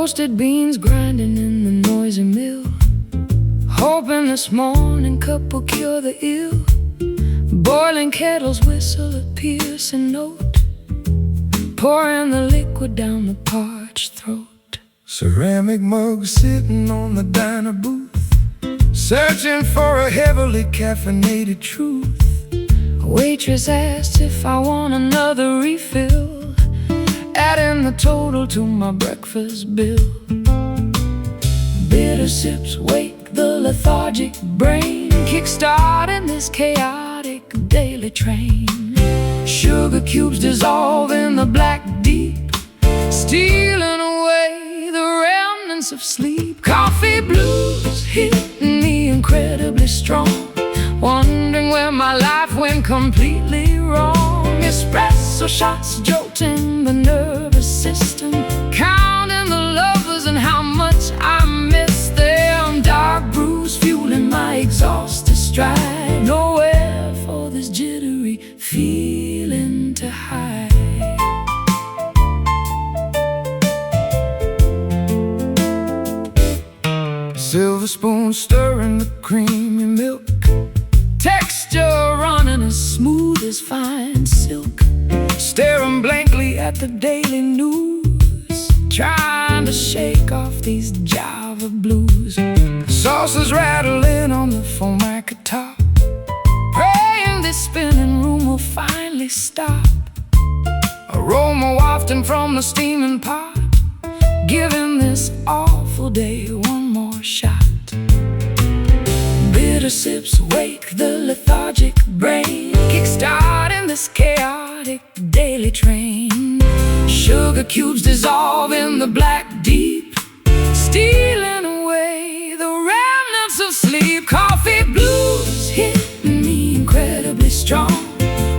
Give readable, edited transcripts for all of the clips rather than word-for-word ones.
Roasted beans grinding in the noisy mill, hoping this morning cup will cure the ill. Boiling kettles whistle a piercing note, pouring the liquid down the parched throat. Ceramic mugs sitting on the diner booth, searching for a heavily caffeinated truth. A waitress asks if I want another refill, adding the total to my breakfast bill. Bitter sips wake the lethargic brain, kickstarting this chaotic daily train. Sugar cubes dissolve in the black deep, stealing away the remnants of sleep. Coffee blues hitting me incredibly strong, wondering where my life went completely wrong. Espresso shots jolting the nervous system, counting the lovers and how much I miss them. Dark brews fueling my exhausted stride, nowhere for this jittery feeling to hide. Silver spoon stirring the creamy milk, texture running as smooth as fine silk. Staring blankly at the daily news, trying to shake off these Java blues. Saucers rattling on the formica top, praying this spinning room will finally stop. Aroma wafting from the steaming pot, giving this awful day one more shot. Bitter sips wake the lethargic brain, kickstarting this chaotic daily train. Sugar cubes dissolve in the black deep, stealing away the remnants of sleep. Coffee blues hitting me incredibly strong,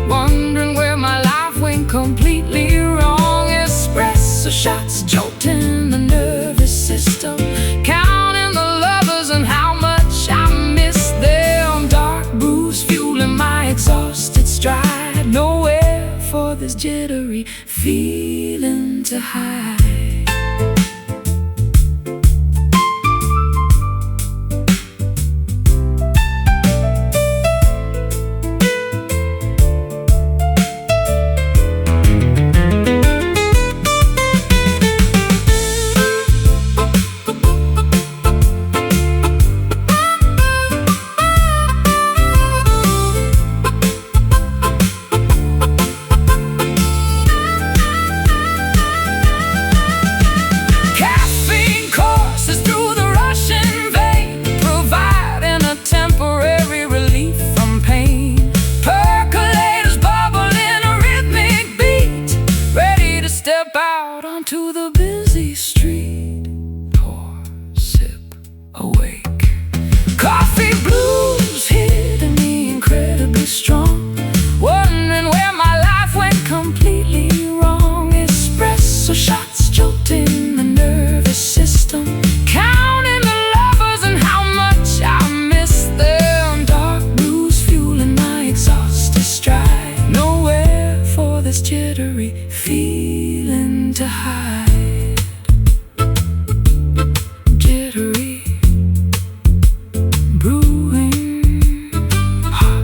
wondering where my life went completely wrong. Espresso shots jolting the nervous system, counting the lovers and how much I miss them. Dark brews fueling my exhausted stride, nowhere for this jittery feeling to hide. To the busy street, pour, sip, awake. Coffee blues hitting me incredibly strong, wondering where my life went completely wrong. Espresso shots jolting the nervous system, counting the lovers and how much I miss them. Dark blues fueling my exhausted stride, nowhere for this jittery feeling to hide. Jittery, brewing hot.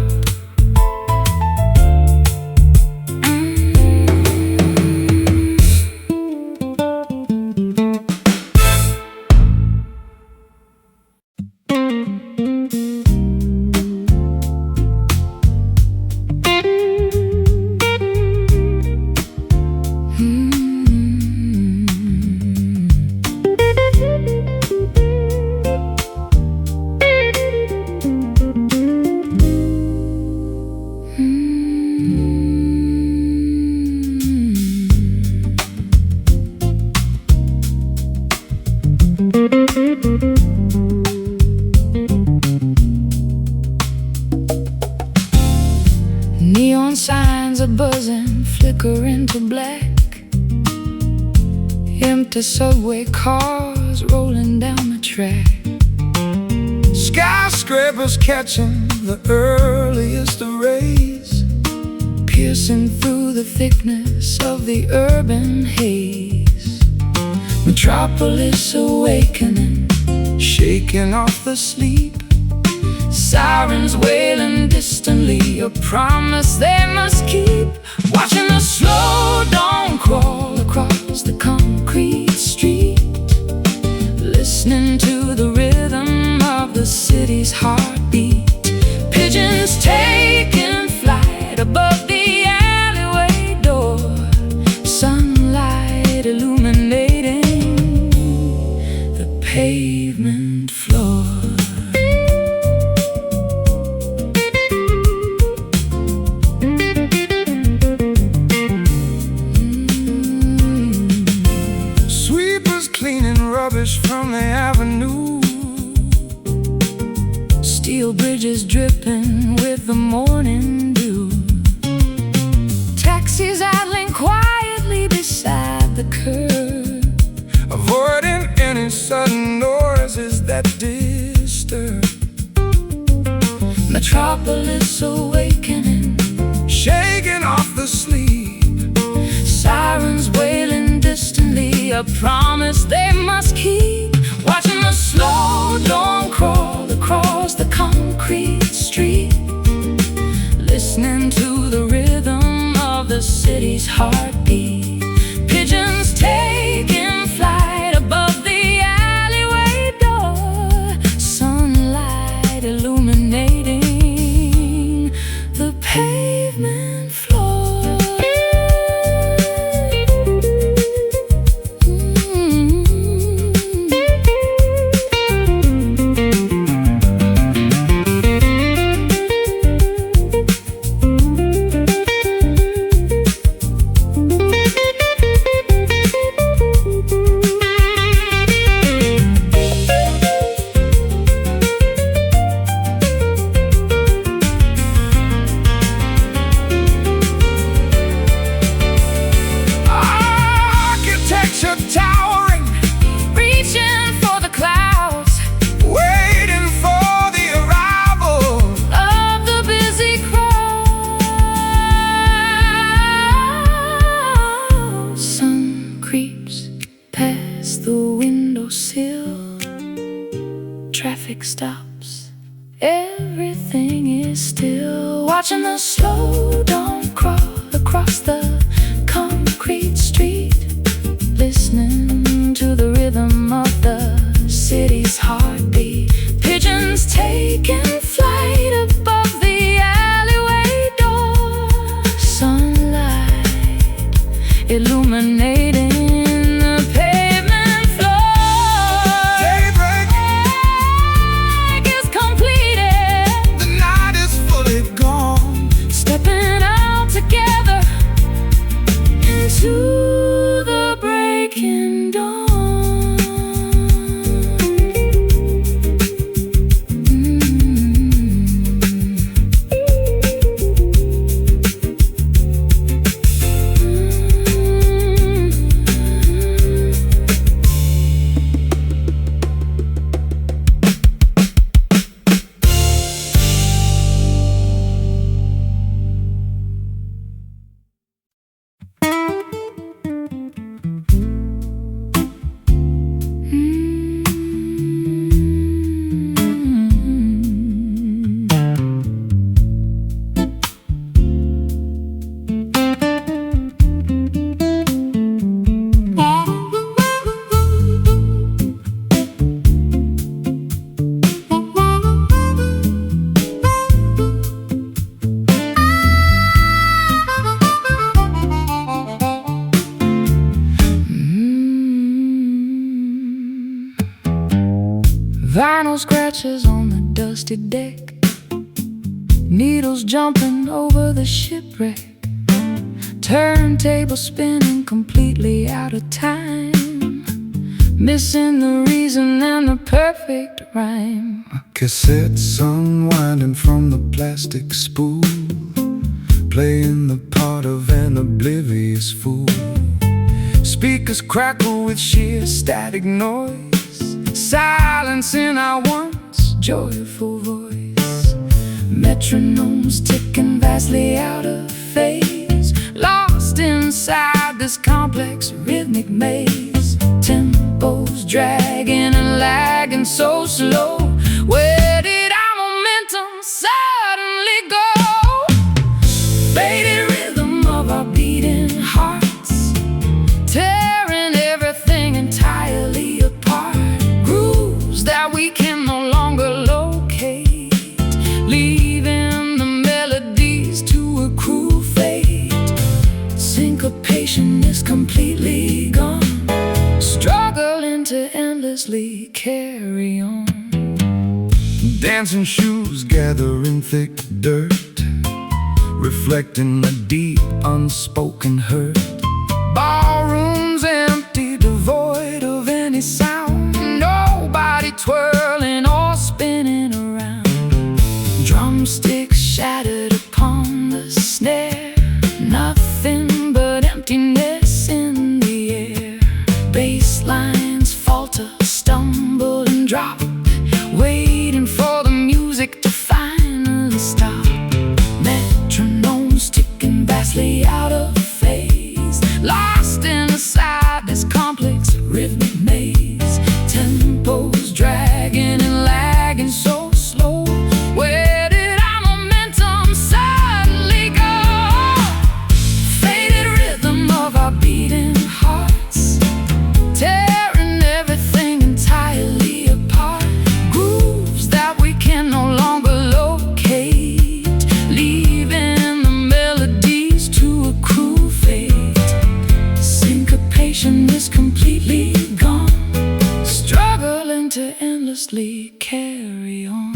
Neon signs are buzzing, flickering to black. Empty subway cars rolling down the track. Skyscrapers catching the earliest of rays, piercing through the thickness of the urban haze. Metropolis awakening, shaking off the sleep. sirens wailing distantly, a promise they must keep. Watching the slow dawn crawl across the concrete street, listening to the rhythm of the city's heartbeat. Pigeons taking flight above the alleyway door, sunlight illuminating the pavement floor. Sweepers cleaning rubbish from the avenue, Steel bridges dripping with the morning dew, taxis idling quietly beside the curb, avoiding any sudden noises that disturb. Metropolis awakening, Shaking off the sleep. sirens wailing distantly, a promise they must keep. Watching the slow dawn crawl across the concrete street, listening to the rhythm of the city's heartbeat. Pigeons taking flight above the alleyway door, sunlight illuminating the pavement floor. Architecture towering, Reaching for the clouds waiting for the arrival. of the busy crowd. Sun creeps past the windowsill, traffic stops, everything is still. Watching the slow dawn crawl across the concrete street, listening to the rhythm of the city's heartbeat. Pigeons taking flight above the alleyway door, sunlight illuminating the pavement floor. Daybreak, Night is completed, the night is fully gone. stepping out together into the breaking dawn. Vinyl scratches on the dusty deck, needles jumping over the shipwreck, turntable spinning completely out of time, missing the reason and the perfect rhyme. Cassettes unwinding from the plastic spool, playing the part of an oblivious fool. Speakers crackle with sheer static noise, silencing our once joyful voice. Metronomes ticking vastly out of phase, lost inside this complex rhythmic maze. Tempo dragging and lagging so slow. Where did our momentum suddenly go? Faded rhythm of our beating hearts, tearing everything entirely apart. Grooves that we can no longer locate, leaving the melodies to accrue fate. Syncopation is completely gone, struggling to endlessly carry on. Dancing shoes gathering thick dirt, reflecting the deep unspoken hurt. Ballrooms empty, devoid of any sound, nobody twirling or spinning around. Drumsticks shattered upon the snare, nothing but emptiness in the air. Bass lines falter, stumble and drop, waiting for the music to finally stop. Metronomes ticking vastly out of phase, lost inside this complex rhythmic maze. Tempos dragging and lagging so slow. Where did our momentum suddenly go? Faded rhythm of our beating hearts, tearing everything entirely apart. Grooves that we can no longer locate, leaving the melodies to accrue fate. Syncopation is completely gone, struggling to endlessly carry on.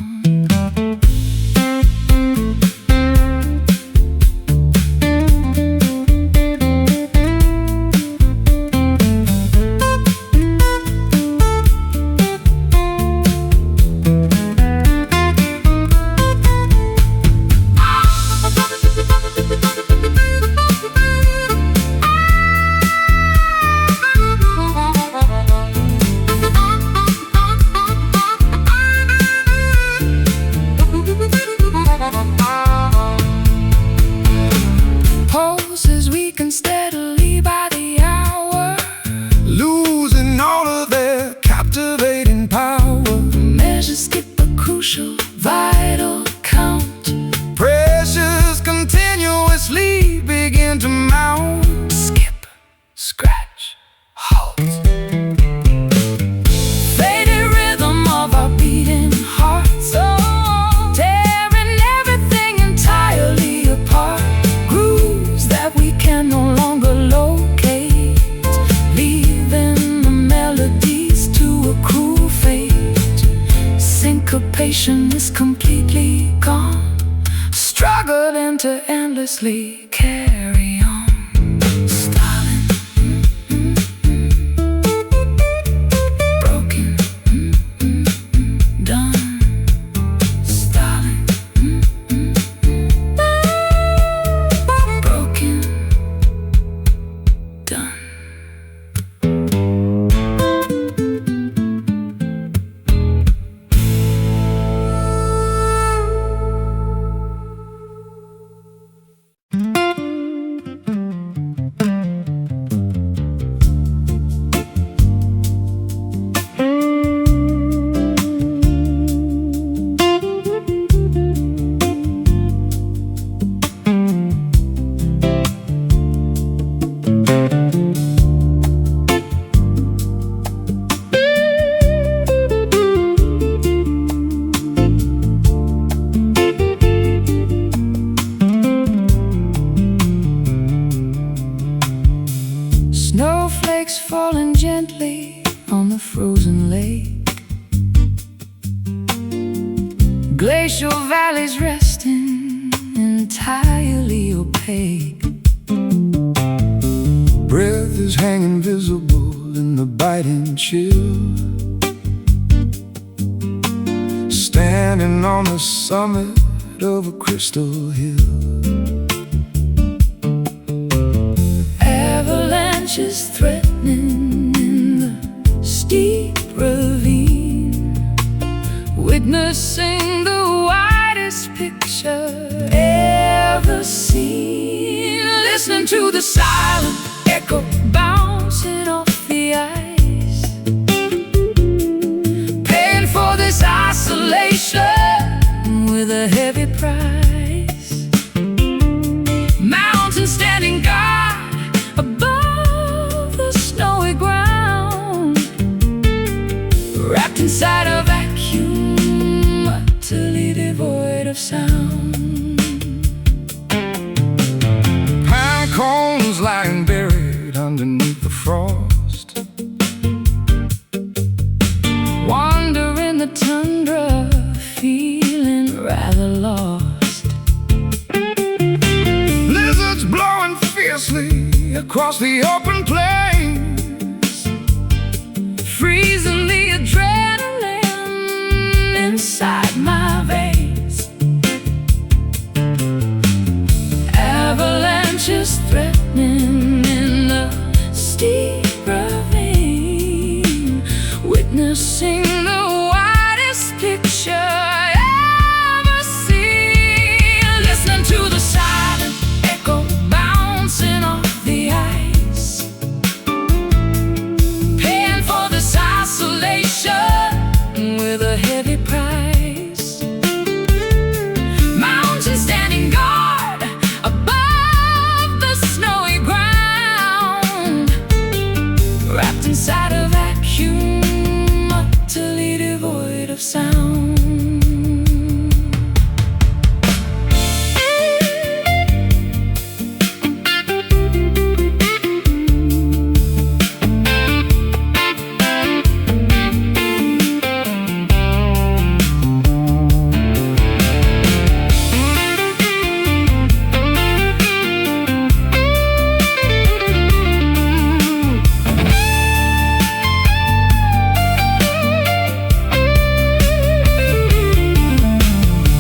Pulses weaken steadily by the hour, losing all of their captivating power. measures skip a crucial, vital count. Pressures continuously begin to mount. Skip, scratch, halt. Faded rhythm of our beating hearts, tearing everything entirely apart. Grooves that we can no longer locate, leaving the melodies to accrue fate. Syncopation is completely gone, struggling to endlessly carry on. Stalling, broken, done. Stalling, broken, done. Snowflakes falling gently on the frozen lake, glacial valleys resting entirely opaque. Breath is hanging visible in the biting chill, standing on the summit of a crystal hill. Avalanches threatening in the steep ravine, witnessing the widest picture ever seen. Listening to the silent echo bouncing off the ice, wrapped inside a vacuum, utterly devoid of sound. Pine cones lying buried underneath the frost, Wander in the tundra, feeling rather lost. lizards blowing fiercely across the open plains, Freezing the adrenaline inside my veins. Avalanches threatening in the steep ravine, witnessing the widest picture I ever seen. Listening to the silent echo bouncing off the ice, paying for this isolation with a heavy price. Mountains standing guard above the snowy ground, wrapped inside a vacuum, utterly devoid of sound.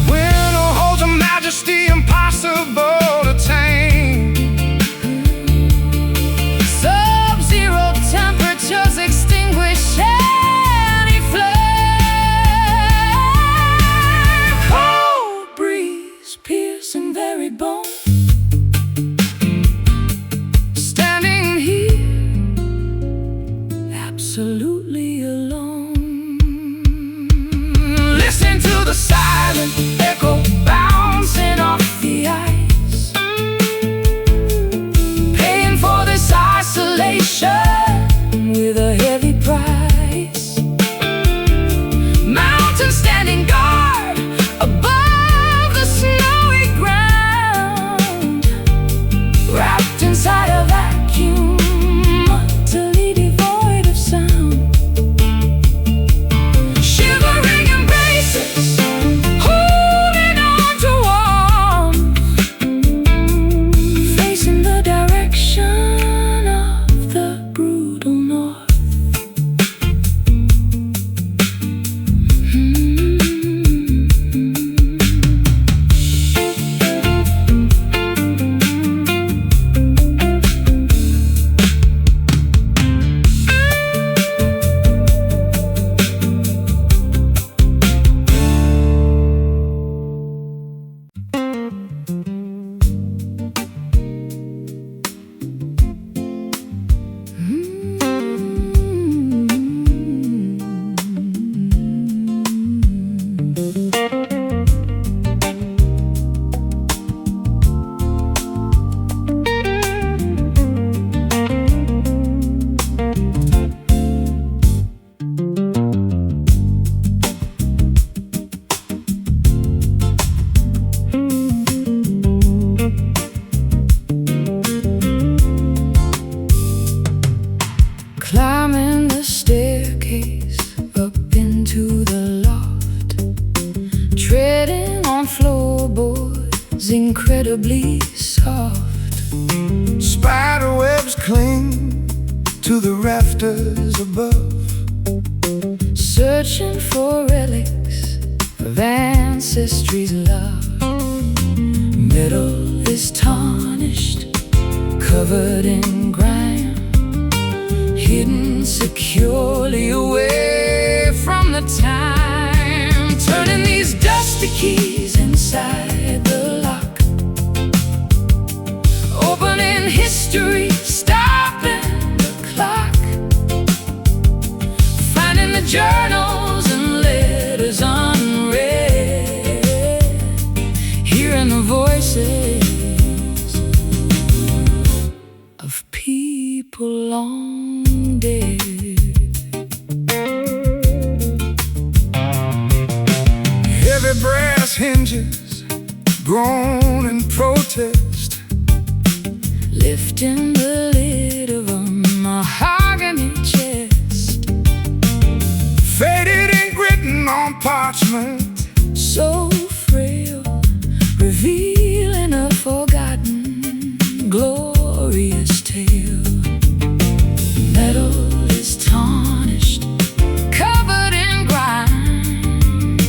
winter holds a majesty impossible to tame. Sub-zero temperatures extinguish any flame. Cold breeze piercing very bone, standing here absolutely alone. Listening to the silent echo bouncing off the ice, paying for this isolation with a heavy price. Mountains standing guard above the snowy ground, wrapped inside a vacuum, utterly devoid of sound. Shivering embraces, holding on to warmth, facing the direction of the brutal north. Climbing the staircase up into the loft, treading on floorboards incredibly soft. Spider webs cling to the rafters above, Searching for relics of ancestry's love. Metal is tarnished, covered in grime, hidden securely away from the time. Turning these dusty keys inside the lock, opening history, stopping the clock, finding the journals and letters unread, hearing the voices of people long dead. groan in protest, lifting the lid of a mahogany chest, faded ink written on parchment, so frail, revealing a forgotten, glorious tale. Metal is tarnished, covered in grime,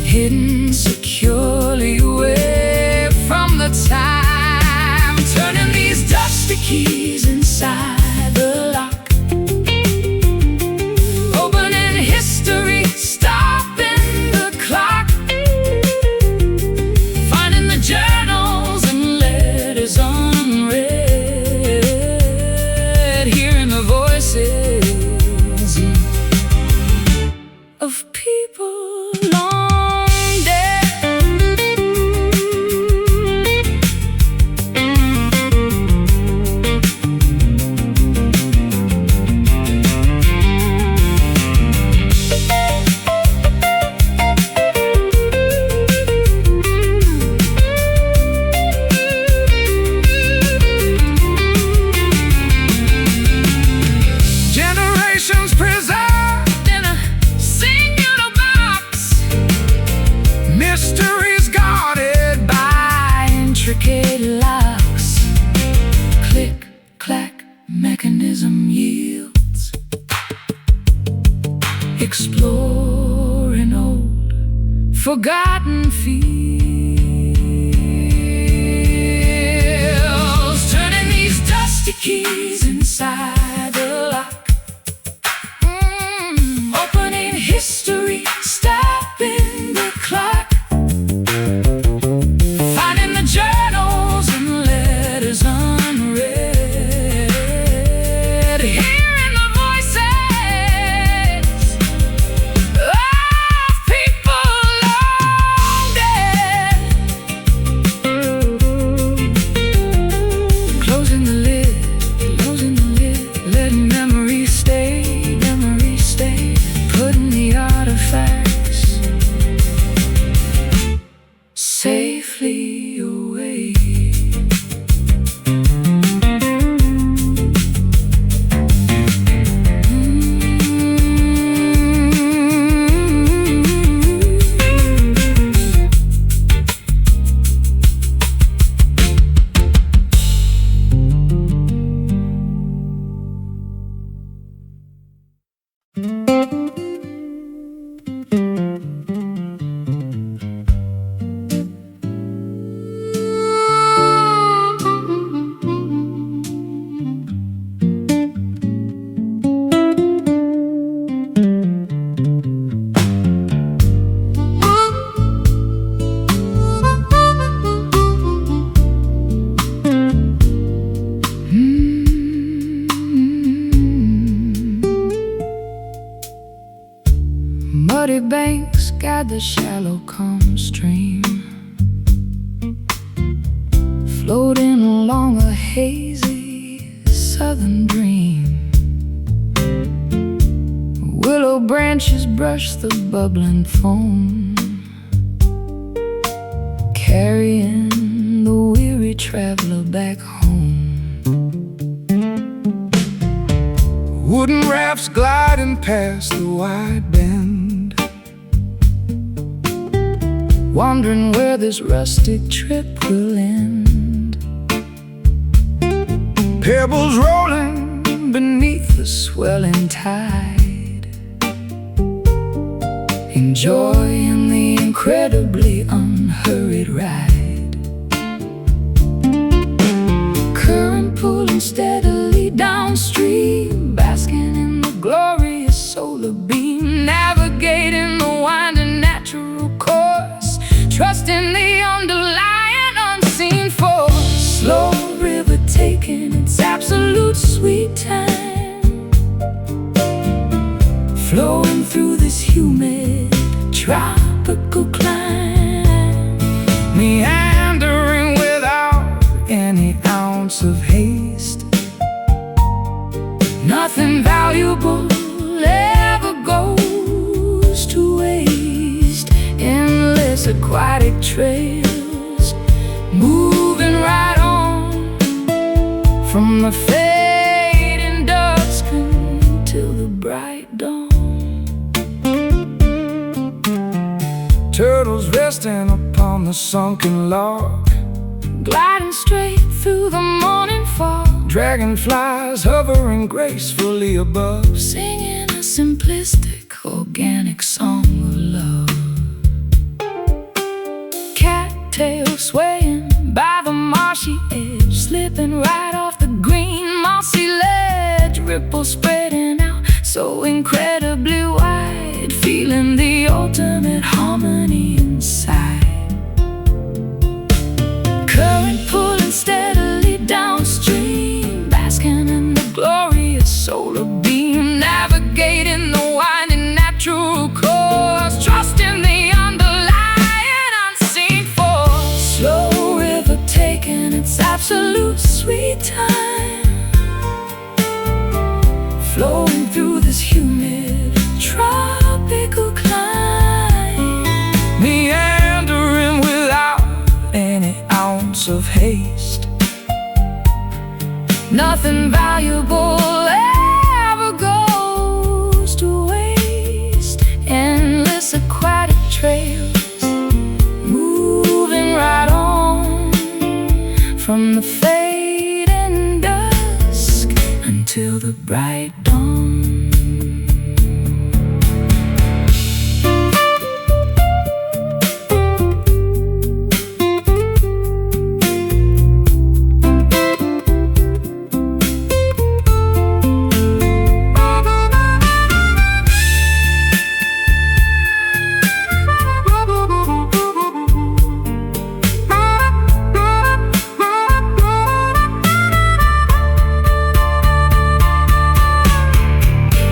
hidden securely away from the time. Turning these dusty keys inside the lock, opening history, stopping the clock, finding the journals and letters unread, hearing the voices of people long dead. generations preserved In a singular box, mysteries guarded by intricate locks. Click, clack, mechanism yields, exploring old, forgotten fields, turning these dusty keys inside the lock, opening history, stopping the clock, finding the journals and letters unread, hearing the voices of people long dead. Closing the lid, letting memories stay, putting the artifacts safely away. Muddy banks guide the shallow calm stream, floating along a hazy southern dream. Willow branches brush the bubbling foam, carrying the weary traveler back home. wooden rafts gliding past the wide bend, wondering where this rustic trip will end. pebbles rolling Beneath the swelling tide, enjoying the incredibly unhurried ride. Current pulling steadily downstream, basking in the glorious solar beam, navigating the winding natural course, trusting the underlying unseen force. Slow river taking its absolute sweet time, flowing through this humid tropical climb, meandering without any ounce of haste. nothing valuable ever goes to waste. Endless aquatic trails, from the fading dusk until the bright dawn. Turtles resting upon the sunken log, gliding straight through the morning fog. Dragonflies hovering gracefully above, singing a simplistic, organic song of love. Cattails swaying by the marshy edge, slipping right off the green mossy ledge. Ripples spreading out so incredibly wide, feeling the ultimate harmony inside. Current pulling steadily downstream, basking in the glorious solar beam, navigating the winding natural course, trusting the underlying unseen force. Slow river taking its absolute sweet time, flowing through this humid tropical climate, meandering without any ounce of haste. Nothing valuable ever goes to waste. Endless aquatic trails, moving right on, from the fading dusk until the bright dawn.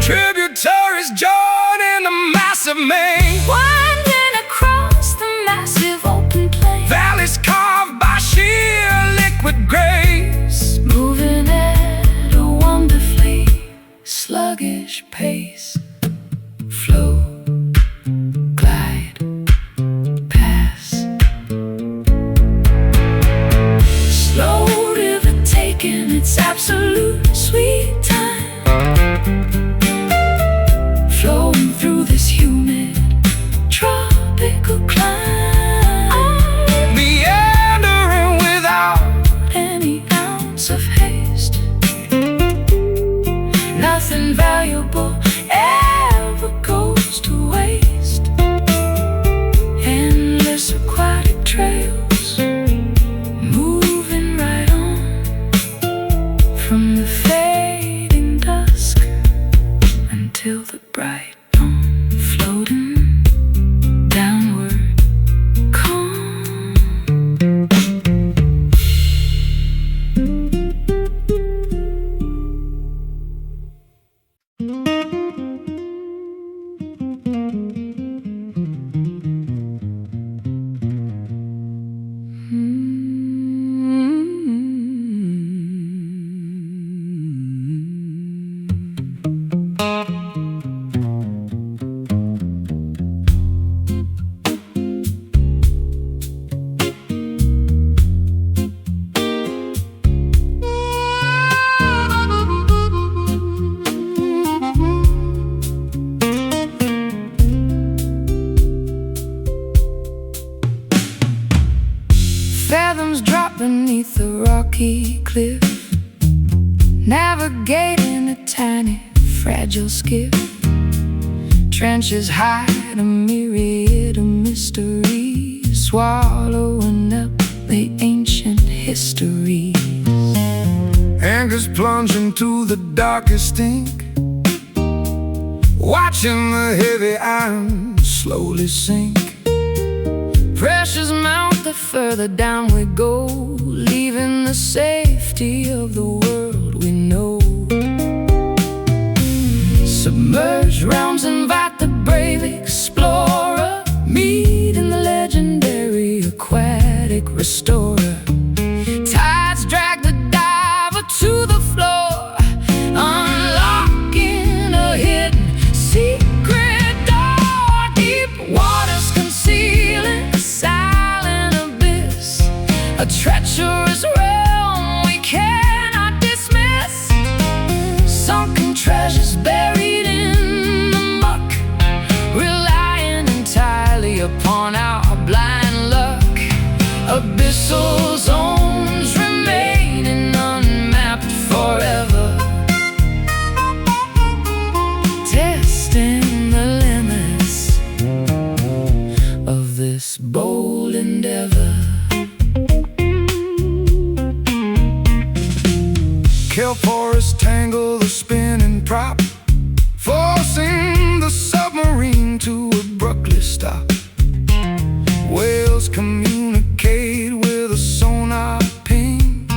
Tributaries join in the massive main, winding across the massive open plain. Valleys carved by sheer liquid grace, moving at a wonderfully sluggish pace. Flow, glide, pass. Slow river taking its absolute sweet time, flowing through this humid tropical climate, meandering without any ounce of haste. Nothing valuable ever goes to waste. Endless aquatic trails, moving right on, from the fading dusk until the bright dawn, floating downward, calm. Fathoms drop beneath the rocky cliff, navigating a tiny, fragile skiff. Trenches hide a myriad of mysteries, swallowing up the ancient histories. Anchors plunge into the darkest ink, watching the heavy iron slowly sink. Pressures mount the further down we go, leaving the safety of the world we know. Submerged realms invite the brave explorer, meeting the legendary aquatic restorer. Tides drag the diver to the floor, unlocking a hidden secret door. Deep waters concealing a silent abyss, a treacherous realm we cannot dismiss. treasures buried in the muck, relying entirely upon our blind luck. Abyssal zones remaining unmapped forever, testing the limits of this bold endeavor. Kelp forests tangle the spinning prop, forcing the submarine to abruptly stop. Whales communicate with a sonar ping,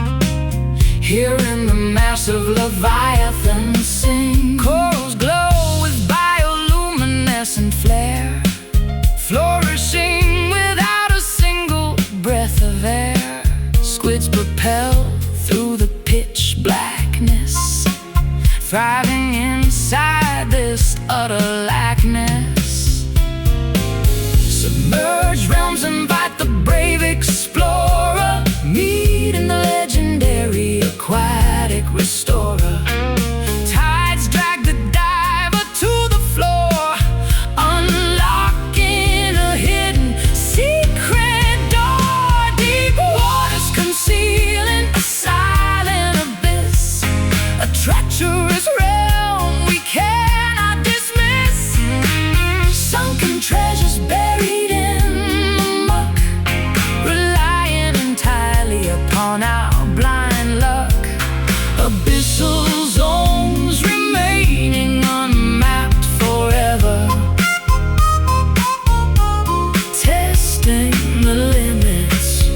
hearing the massive leviathan sing. Corals glow with bioluminescent flare, flourishing without a single breath of air. Squids propel through the pitch blackness, thriving inside this utter lackness. Submerged realms invite the brave explorer, meeting the legendary aquatic restorer. Tides drag the diver to the floor, unlocking a hidden secret door. Deep waters concealing a silent abyss, a treacherous realm we cannot dismiss. Sunken treasures buried in the muck, relying entirely upon our blind luck. Abyssal zones remaining unmapped forever, testing the limits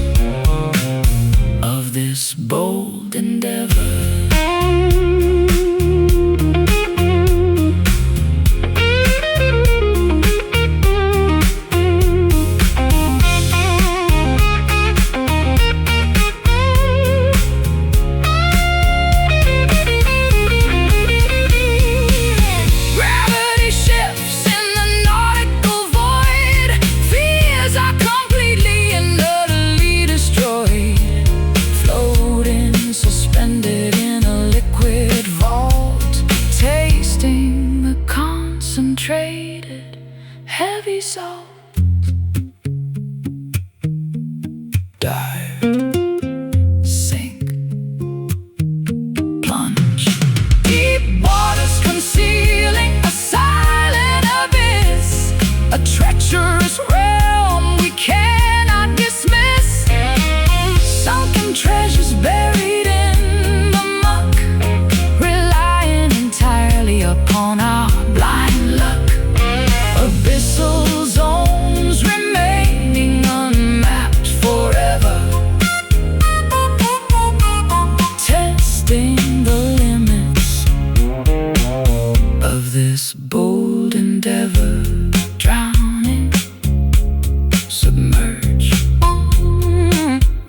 of this bold endeavor. Gravity shifts in the nautical void, fears are completely and utterly destroyed. Floating, suspended in a liquid vault, tasting the concentrated heavy salt. Dive, sink, plunge. Deep waters concealing a silent abyss, a treacherous realm we cannot dismiss. Sunken treasures buried in the muck, relying entirely upon our blind luck. Abyssal zones remaining unmapped forever, testing the limits of this bold endeavor. Drowning, submerge,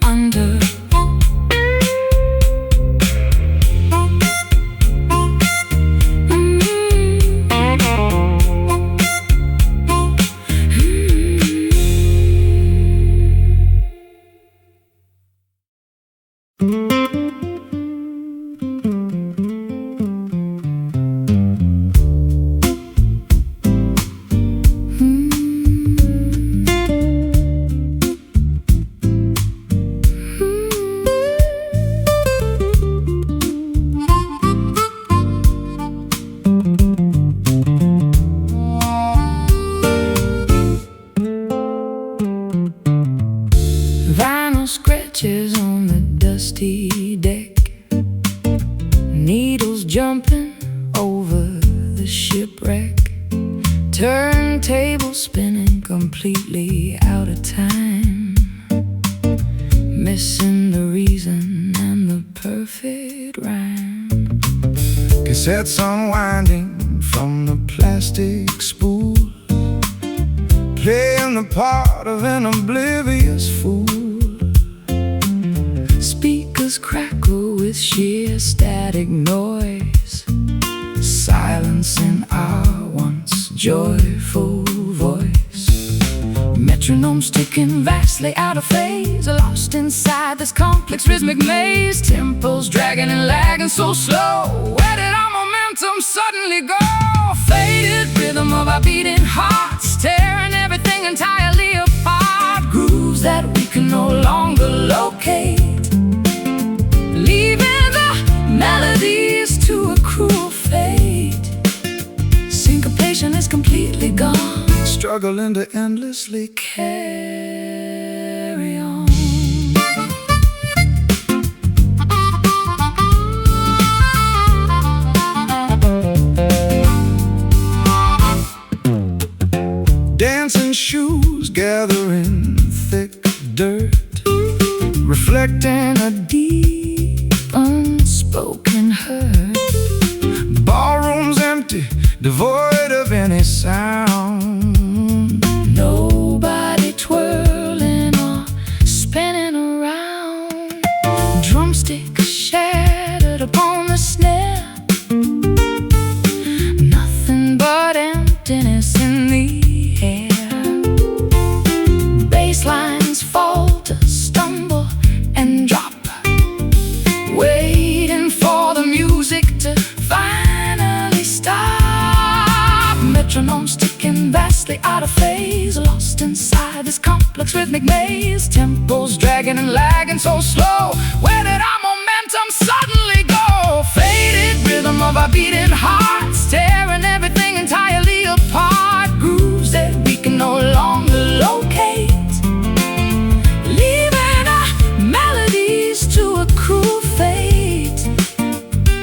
under. Vinyl scratches on the dusty deck, needles jumping over the shipwreck. Turntable spinning completely out of time, missing the reason and the perfect rhyme. Cassettes unwinding from the plastic spool, playing the part of an oblivious fool. Speakers crackle with sheer static noise, silencing our once joyful voice. Metronome Metronomes ticking vastly out of phase, lost inside this complex rhythmic maze. Tempos dragging and lagging so slow. Where did our momentum suddenly go? Faded rhythm of our beating hearts, tearing everything entirely apart. Grooves that we can no longer locate, leaving the melodies to a cruel fate. Syncopation is completely gone, struggling to endlessly carry on. Dancing shoes gathering thick dirt, reflecting a deep unspoken hurt. Ballrooms empty, devoid of any sound. Nobody twirling or spinning around. Drumstick shattered upon the snare, nothing but emptiness in the air. Bass lines falter, stumble and drop, waiting for the music to finally stop. Metronomes ticking vastly out of phase, lost inside this complex rhythmic maze. Tempos dragging and lagging so slow. Where did our momentum suddenly go? Faded rhythm of our beating hearts, tearing everything entirely apart. Grooves that we can no longer locate, leaving our melodies to a cruel fate.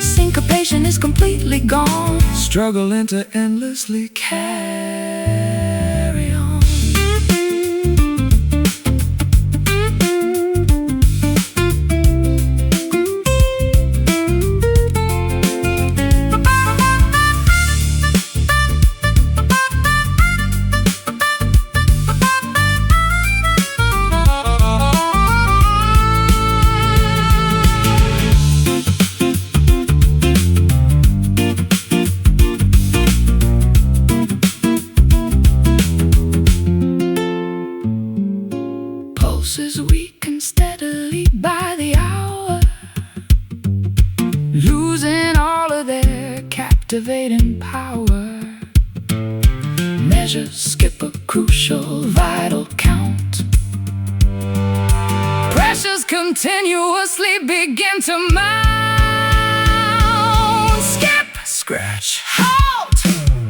Syncopation is completely gone, struggling to endlessly carry on. Pulses weaken steadily by the hour, losing all of their captivating power. Measures skip a crucial vital count. Pressures continuously begin to mount. Skip, scratch, halt.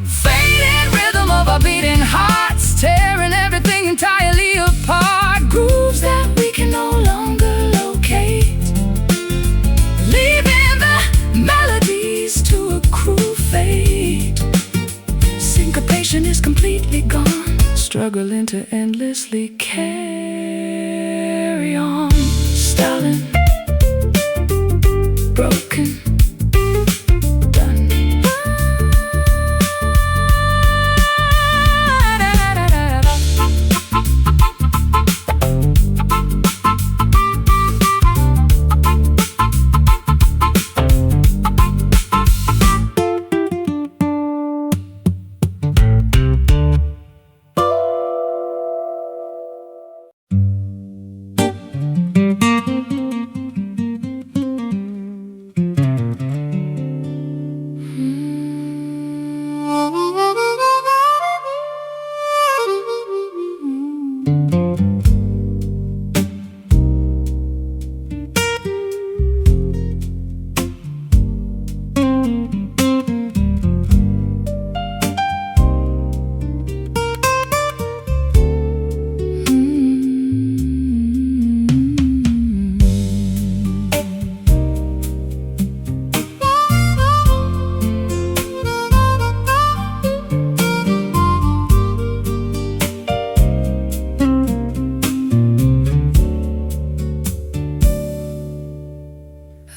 Faded rhythm of our beating hearts, tearing everything entirely apart. Grooves that we can no longer locate, leaving the melodies to a cruel fate. Syncopation is completely gone, struggling to endlessly carry on. Stalling, broken, done.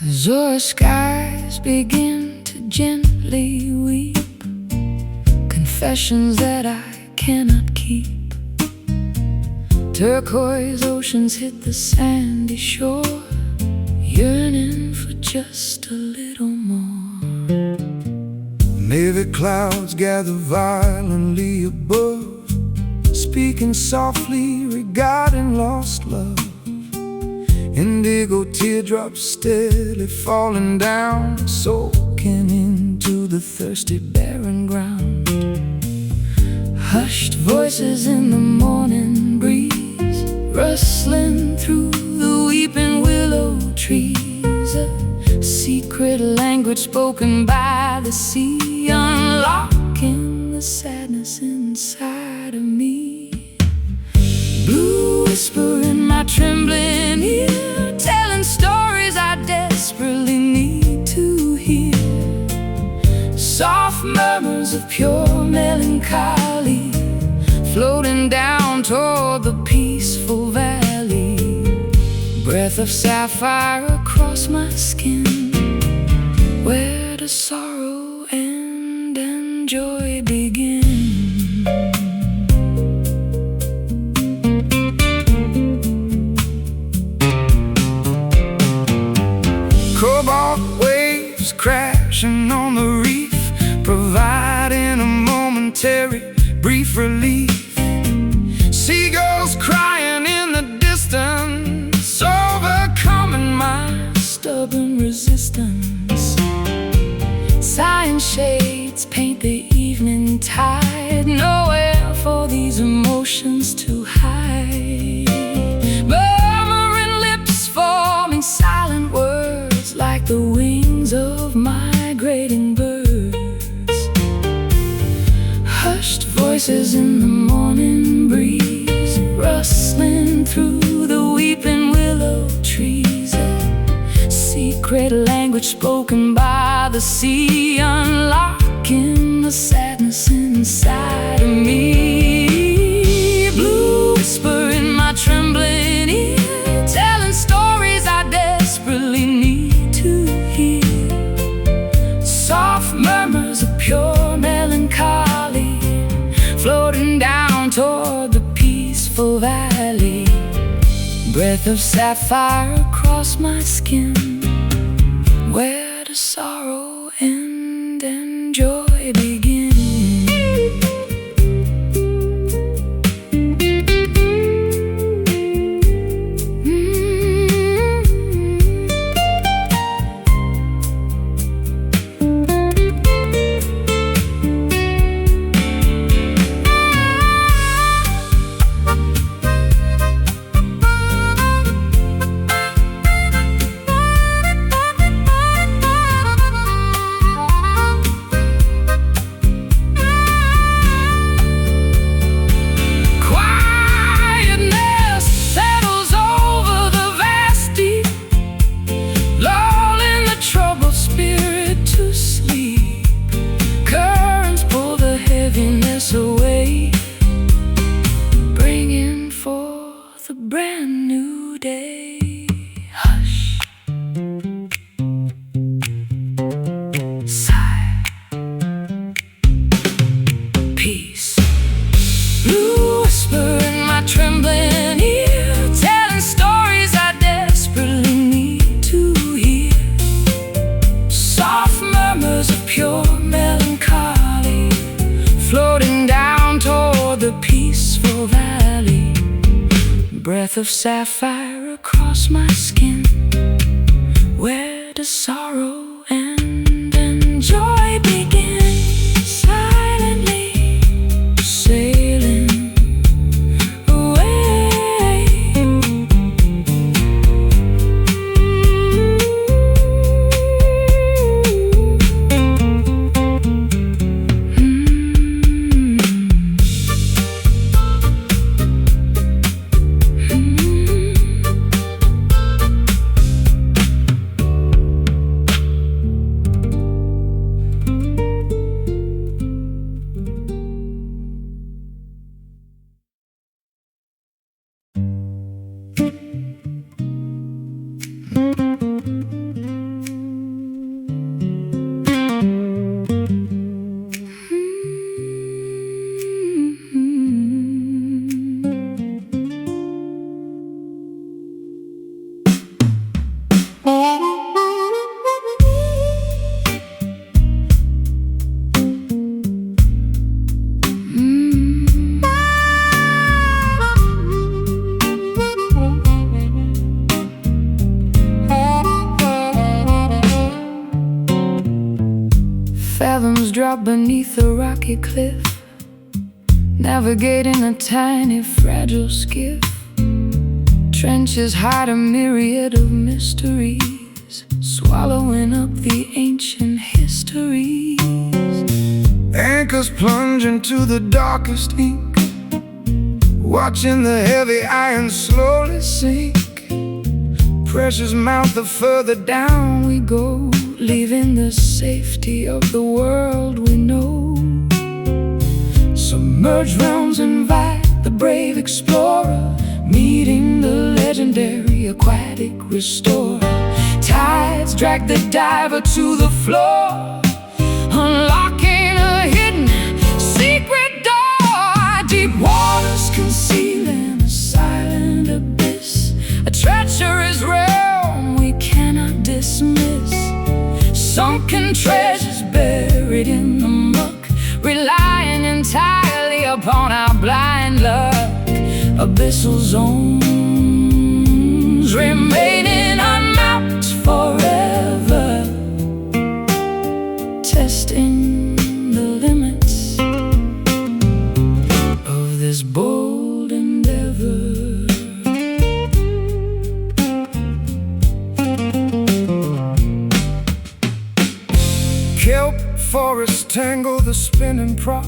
Azure skies begin to gently weep, confessions that I cannot keep. Turquoise oceans hit the sandy shore, yearning for just a little more. Navy clouds gather violently above, speaking softly, forgotten lost love. Indigo teardrops steadily falling down, soaking into the thirsty barren ground. Hushed voices in the morning breeze, rustling through the weeping willow trees. A secret language spoken by the sea, unlocking the sadness inside of me. Blue whisper in my trembling ear, telling stories I desperately need to hear. Soft murmurs of pure melancholy, floating down toward the peaceful valley. Breath of sapphire across my skin, where does sorrow end and joy begin? Cobalt waves crashing on the reef, providing a momentary, brief relief. Seagulls crying in the distance, overcoming my stubborn resistance. Sighing shades paint the evening tide, nowhere for these emotions to hide. Murmuring lips forming silent words, like the wings of migrating birds. Hushed voices in the morning breeze, rustling through the weeping willow trees. A secret language spoken by the sea, unlocking the sadness inside of me. Blue whisper in my trembling ear, telling stories I desperately need to hear. Soft murmurs of pure melancholy, floating down toward the peaceful valley. Breath of sapphire across my skin, where does sorrow end and joy begin? Away, bringing forth a brand new day. Hush, sigh, peace. Blue whisper in my trembling ear, telling stories I desperately need to hear. Soft murmurs of pure melancholy, floating down toward the peaceful valley. Breath of sapphire across my skin, where does sorrow end and joy begin? Silently sailing away. out beneath a rocky cliff, navigating a tiny fragile skiff. Trenches hide a myriad of mysteries, swallowing up the ancient histories. Anchors plunge into the darkest ink, watching the heavy iron slowly sink. Pressures mount the further down we go, leaving the safety of the world we know. Submerged realms invite the brave explorer, meeting the legendary aquatic restorer. Tides drag the diver to the floor, unlocking a hidden secret door. Deep waters concealing a silent abyss, a treacherous realm we cannot dismiss. Sunken treasures buried in the muck, relying entirely upon our blind luck. Abyssal zones remaining unmapped forever, testing the limits of this bold endeavor. Kelp forests tangle the spinning prop,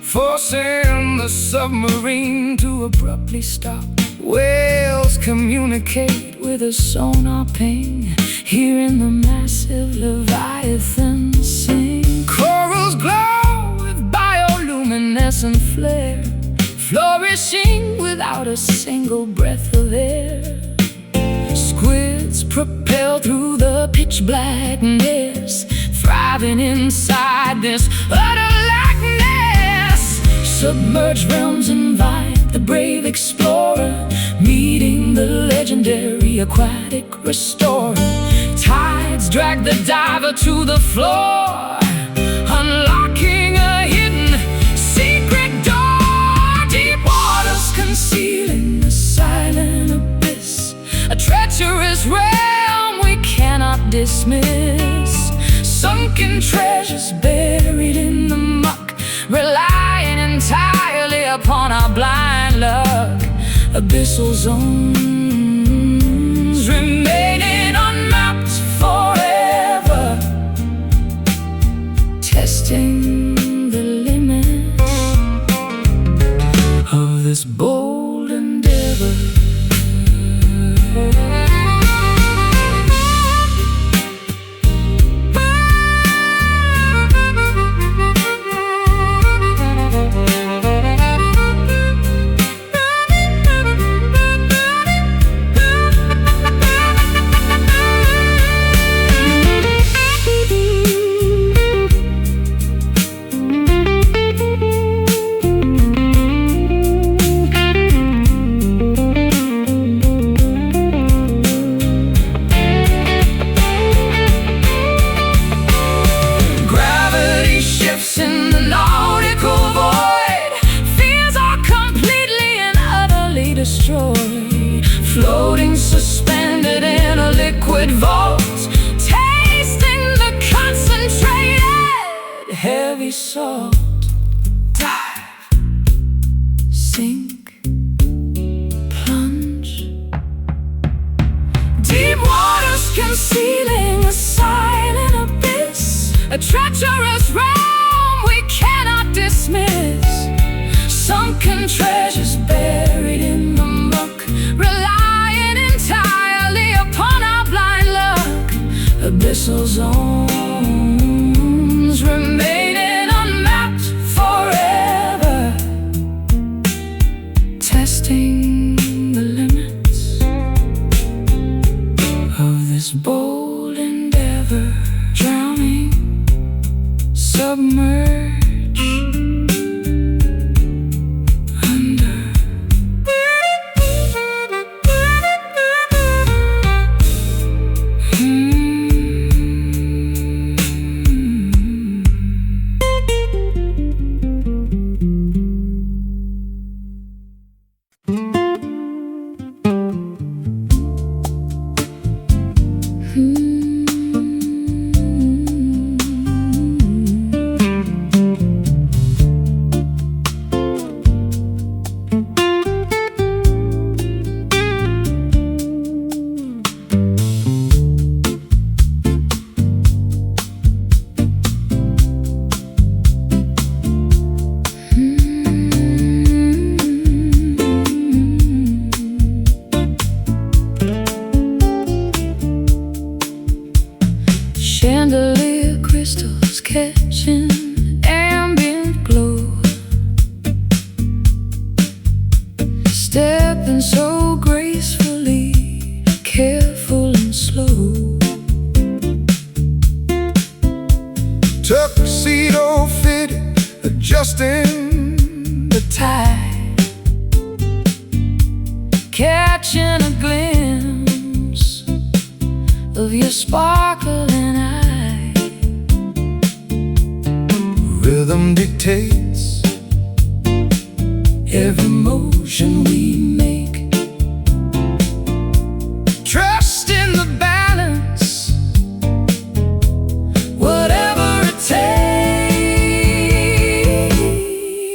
forcing the submarine to abruptly stop. Whales communicate with a sonar ping, hearing the massive leviathan sing. Corals glow with bioluminescent flare, flourishing without a single breath of air. Squids propel through the pitch blackness, thriving inside this utter lackness. Submerged realms invite the brave explorer, meeting the legendary aquatic restorer. Tides drag the diver to the floor, unlocking a hidden secret door. Deep waters concealing a silent abyss, a treacherous realm we cannot dismiss. Sunken treasures buried in the muck, relying entirely upon our blind luck. Abyssal zones remaining unmapped forever, testing the limits of this bold endeavor. Floating suspended in a liquid vault, tasting the concentrated heavy salt. Dive, sink, plunge. Deep waters concealing a silent abyss, a treacherous realm we cannot dismiss. Sunken treasures buried in the muck, relying entirely upon our blind luck. Abyssal zones remaining unmapped forever, testing the limits of this bold endeavor. Drowning, submerged, so gracefully, careful and slow. Tuxedo fitted, adjusting the tie, catching a glimpse of your sparkling eye. Rhythm dictates every motion we make. Trust in the balance, Whatever it takes,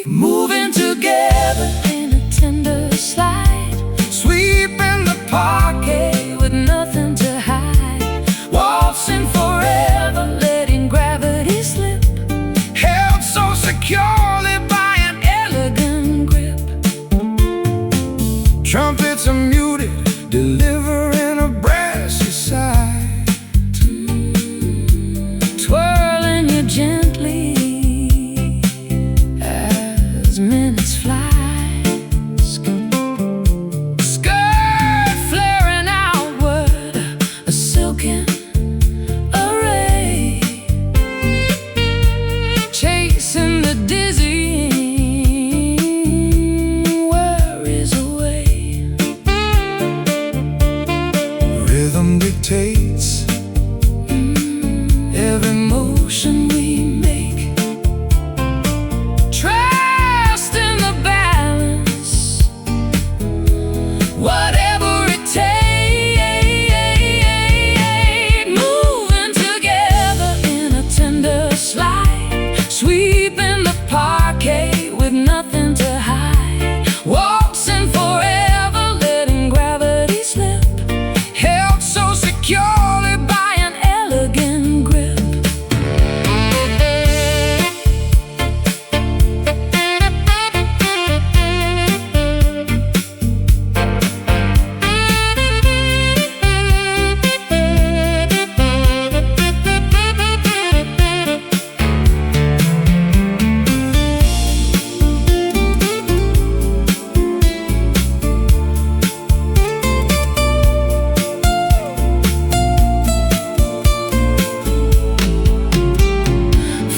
moving together in a tender slide, sweeping the parquet with nothing to hide, waltzing forever, letting gravity slip, held so securely by an elegant grip. trumpets are muted, delivering a brassy sigh. Twirling you gently as minutes fly, skirt flaring outward, a silken array, chasing the dizzying worries away. Rhythm dictates Every motion we make, trust in the balance, whatever it takes, moving together in a tender slide, sweeping the parquet with nothing to hide, waltzing forever, letting gravity slip, held so securely by an elegant grip.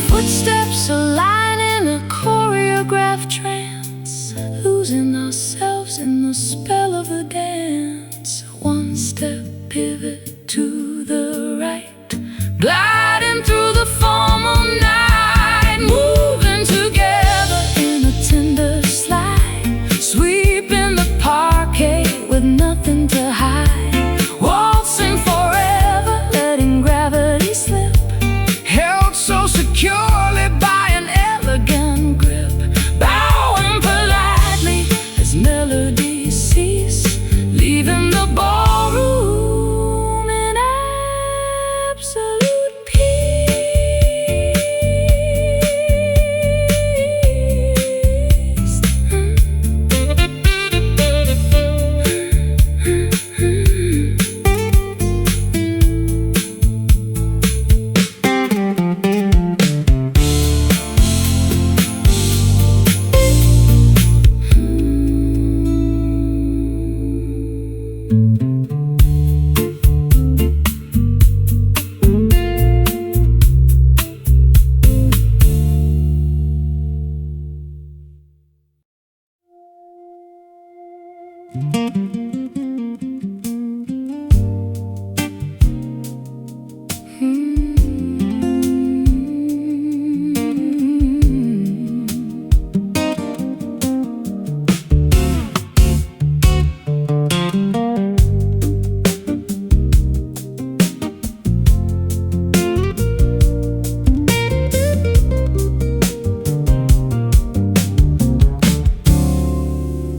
Footsteps align in a choreographed trance, losing ourselves in the spell of the dance. One step pivot to the right, gliding through the formal night, moving together in a tender slide, sweeping the parquet with nothing to hide, waltzing forever, letting gravity slip, held so securely by an elegant grip, bowing politely as melodies cease, leaving the ballroom in absolute peace.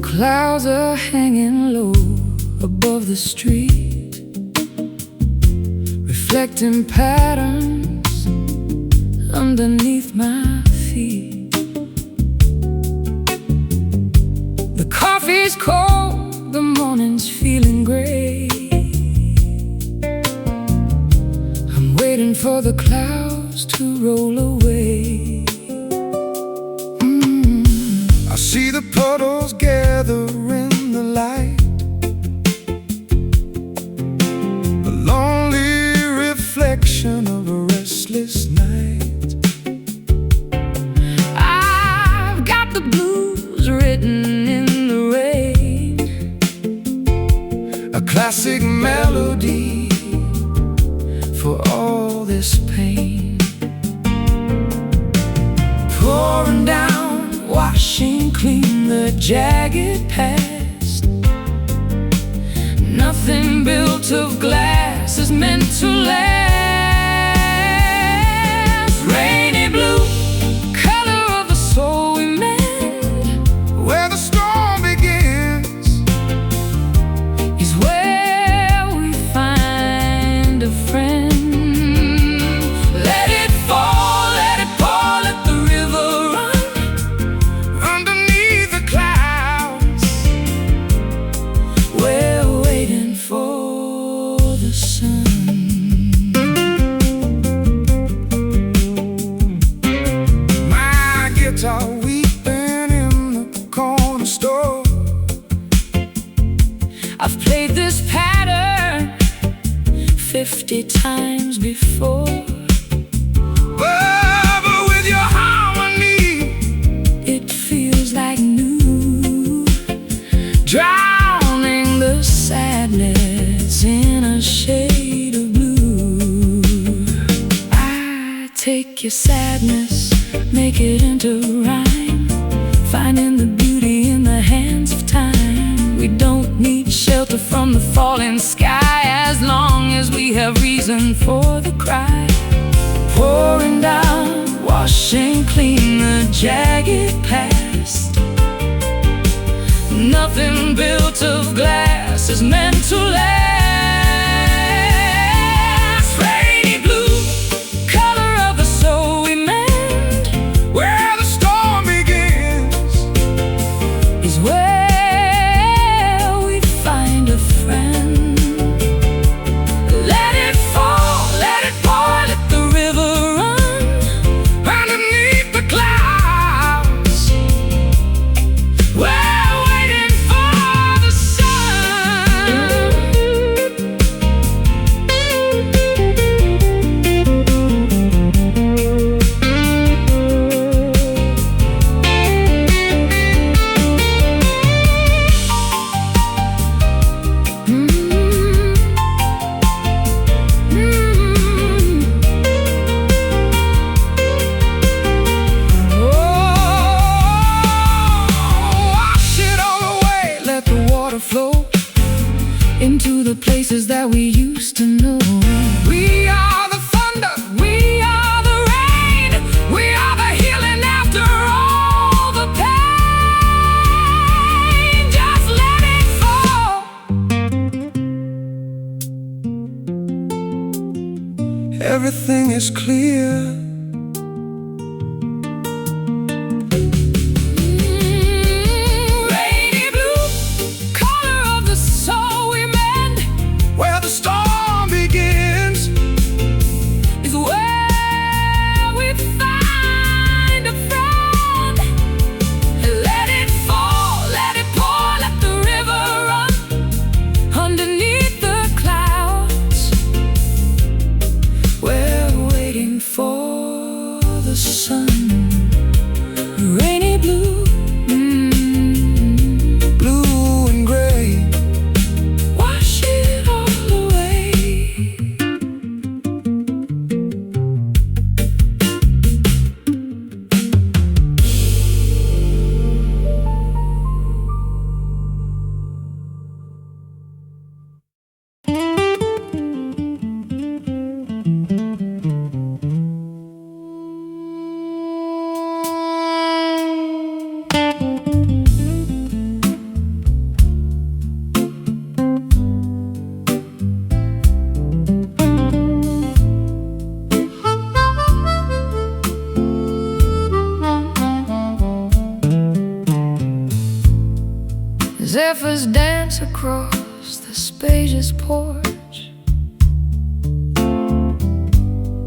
Clouds are hanging low above the street, reflecting patterns underneath my feet. The coffee's cold, the morning's feeling gray. I'm waiting for the clouds to roll away. I see the puddles gather in the light, classic melody for all this pain. Pouring down, washing clean the jagged past. Nothing built of glass is meant to last. Rainy blue, color of the soul we mend. Where the storm begins is where we find a friend. Let it fall, let it pour, let the river run underneath the clouds. We're waiting for the sun. My guitar weeping in the corner store. I've played this pattern 50 times before. But with your harmony, it feels like new. Drowning the sadness in a shade of blue. I take your sadness, make it into rhyme, finding the beauty in the hands of time. We don't need shelter from the falling sky, as long as we have reason for the cry. Pouring down, washing clean the jagged past. Nothing built of glass is meant to last. Rainy blue, color of the soul we mend. Where the storm begins is where we find a friend. Let it fall, let it pour, let the river run underneath the clouds. We're waiting for the sun. Wash it all away, let the water flow into the places that we used to know. We are the thunder, we are the rain, we are the healing after all the pain. Just let it fall. Everything is clear. Rainy blue, color of the soul we mend. Where the storm begins is where we find a friend. Let it fall, let it pour, let the river run underneath the clouds. We're waiting for the sun. Rainy blue, blue and gray. Wash it all away. Zephyrs dance across the spacious porch,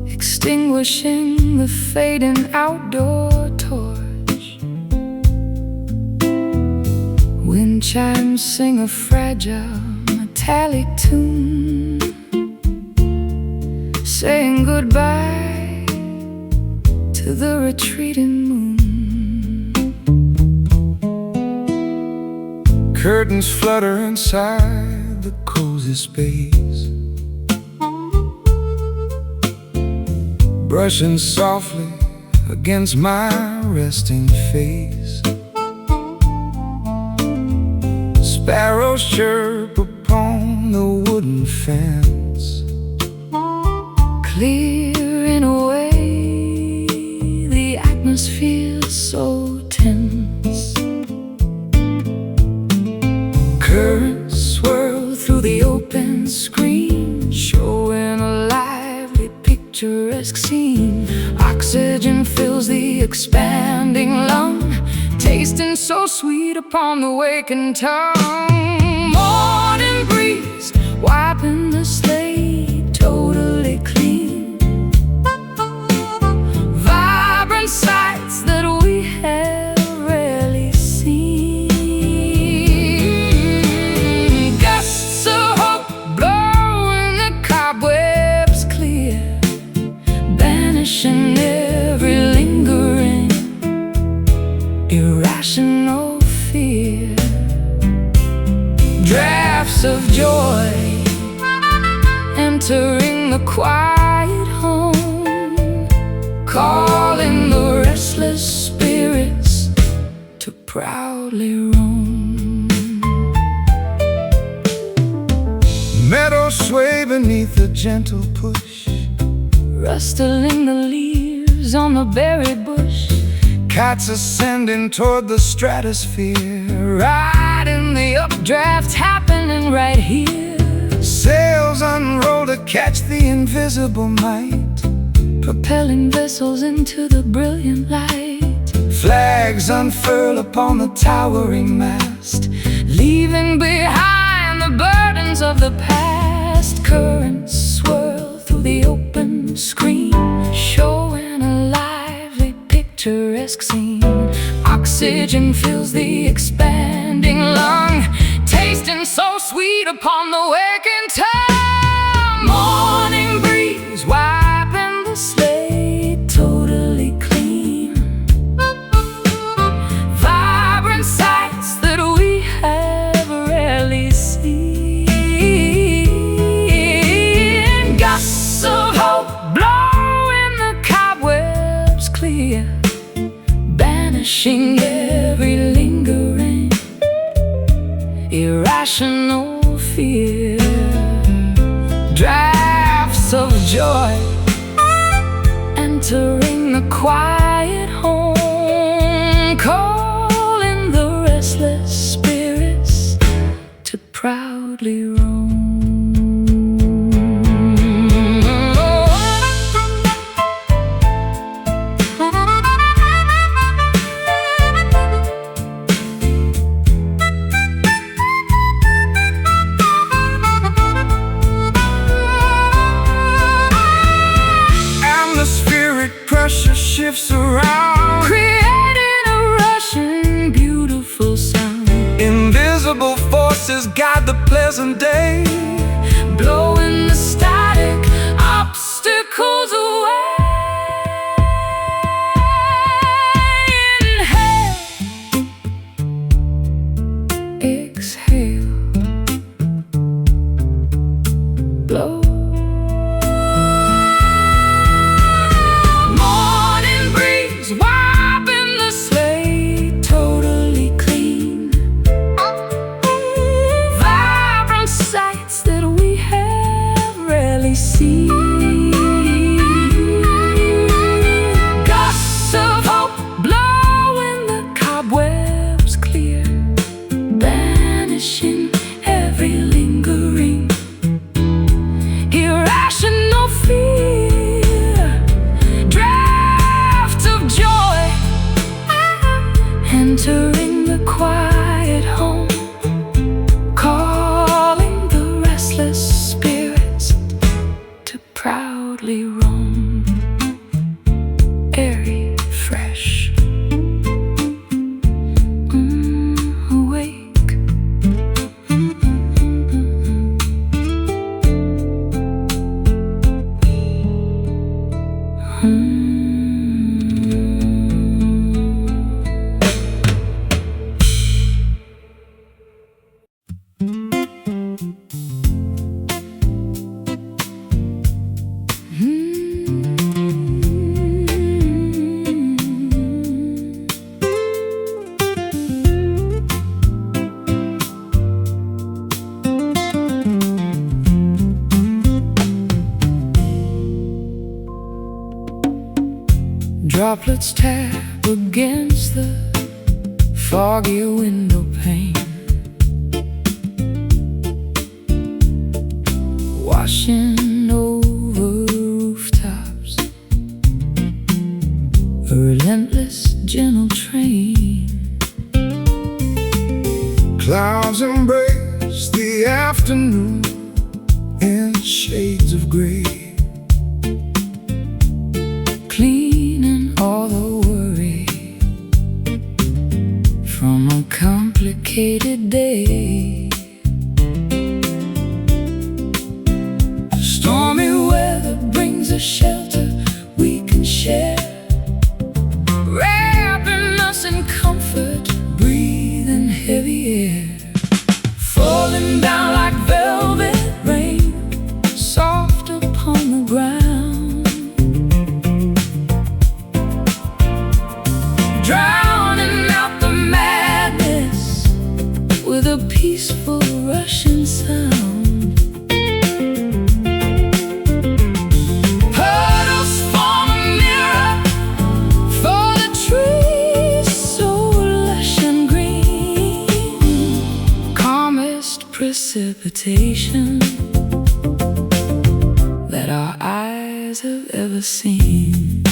extinguishing the fading outdoor torch. Wind chimes sing a fragile metallic tune, saying goodbye to the retreating moon. Curtains flutter inside the cozy cozy space, brushing softly against my resting face. Sparrows chirp upon the wooden fence, clearing away the atmosphere so tense. Currents swirl through the open screen, showing a lively, picturesque scene. Oxygen fills the expanding lung, tasting so sweet upon the waking tongue. Morning breeze wiping the slate totally clean, vibrant sights that we have rarely seen. Gusts of hope blowing the cobwebs clear, banishing every lingering irrational fear. Drafts of joy entering the quiet home, calling the restless spirits to proudly roam. meadows sway beneath a gentle push, rustling the leaves on the berry bush. cats ascending toward the stratosphere, Riding the updraft happening right here. sails unroll to catch the invisible might, Propelling vessels into the brilliant light. flags unfurl upon the towering mast, Leaving behind the burdens of the past. Currents swirl through the open screen, showing a lively, picturesque scene. Oxygen fills the expanding lung, tasting so sweet upon the waking tongue. Morning breeze wiping the slate totally clean, vibrant sights that we have rarely seen. Gusts of hope blowing the cobwebs clear, banishing every lingering irrational fear. Drafts of joy entering the quiet home, calling the restless spirits to proudly roam. pressure shifts around, creating a rushing, beautiful sound. invisible forces guide the pleasant day, blowing the static obstacles away. Inhale, exhale, blow. Morning breeze wiping the slate totally clean, vibrant sights that we have rarely seen. Gusts of hope blowing the cobwebs clear, banishing every lingering irrational fear. Drafts of joy entering the quiet home, calling the restless spirits to proudly roam. Airy, fresh, awake. droplets tap against the foggy window pane, washing over rooftops, a relentless, gentle train. Clouds embrace the afternoon in shades of gray, cleaning all the worry from a complicated day. Stormy weather brings a shelter we can share, wrapping us in comfort, breathing heavy air, falling down like velvet rain, soft upon the ground, drowning out the madness with a peaceful rushing sound. Puddles form a mirror for the trees so lush and green, calmest precipitation that our eyes have ever seen.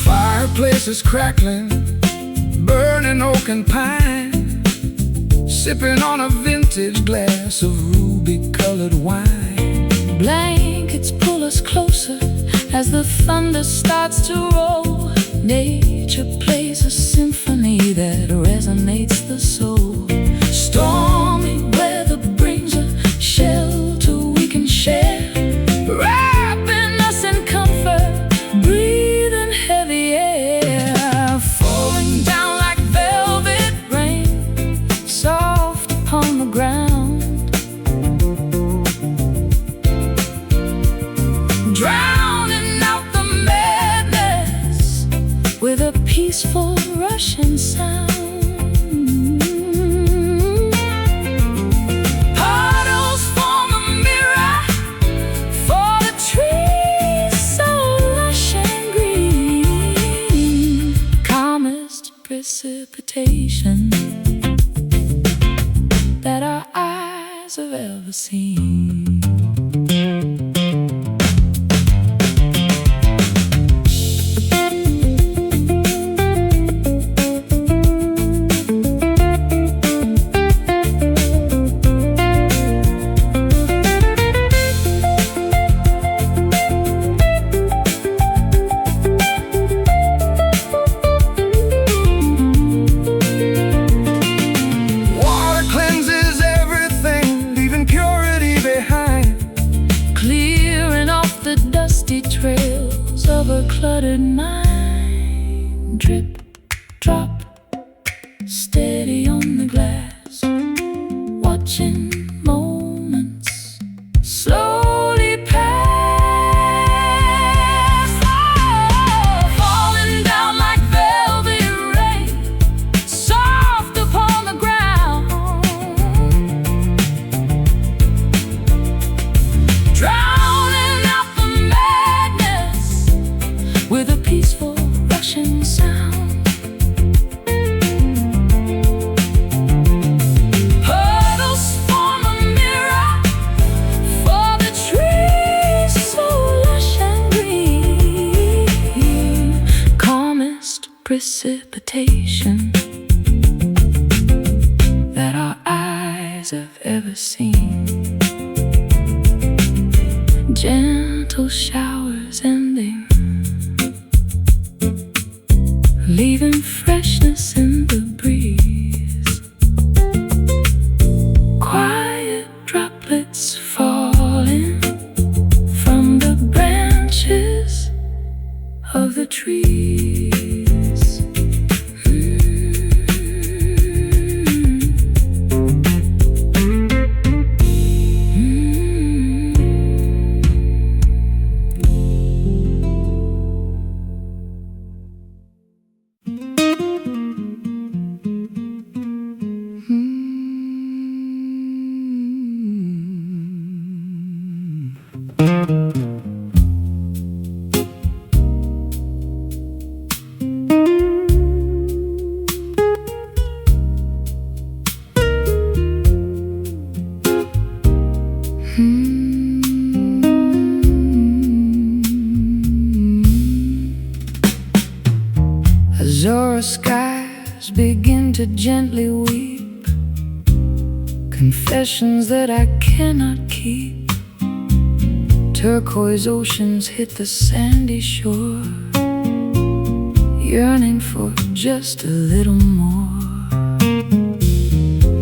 fireplaces crackling, burning oak and pine, sipping on a vintage glass of ruby-colored wine. Blankets pull us closer as the thunder starts to roll. Nature plays a symphony that resonates the soul. Stormy weather brings a shelter we can share, wrapping us in comfort, breathing heavy air, falling down like velvet rain, soft upon the ground, drowning out the madness with a peaceful rushing sound. Puddles form a mirror for the trees so lush and green, calmest precipitation that our eyes have ever seen. Water cleanses everything, leaving purity behind, Clearing off the dusty trails of a cluttered mind. Drip, drop, steady on the glass, watching moments slowly pass. Oh, falling down like velvet rain, soft upon the ground, drowning out the madness with a peaceful rushing sound. Puddles form a mirror for the trees so lush and green, calmest precipitation that our eyes have ever seen. Gentle showers ending, leaving freshness in the breeze. Quiet droplets falling from the branches of the trees. Azure skies begin to gently weep, confessions that I cannot keep. Turquoise oceans hit the sandy shore, yearning for just a little more.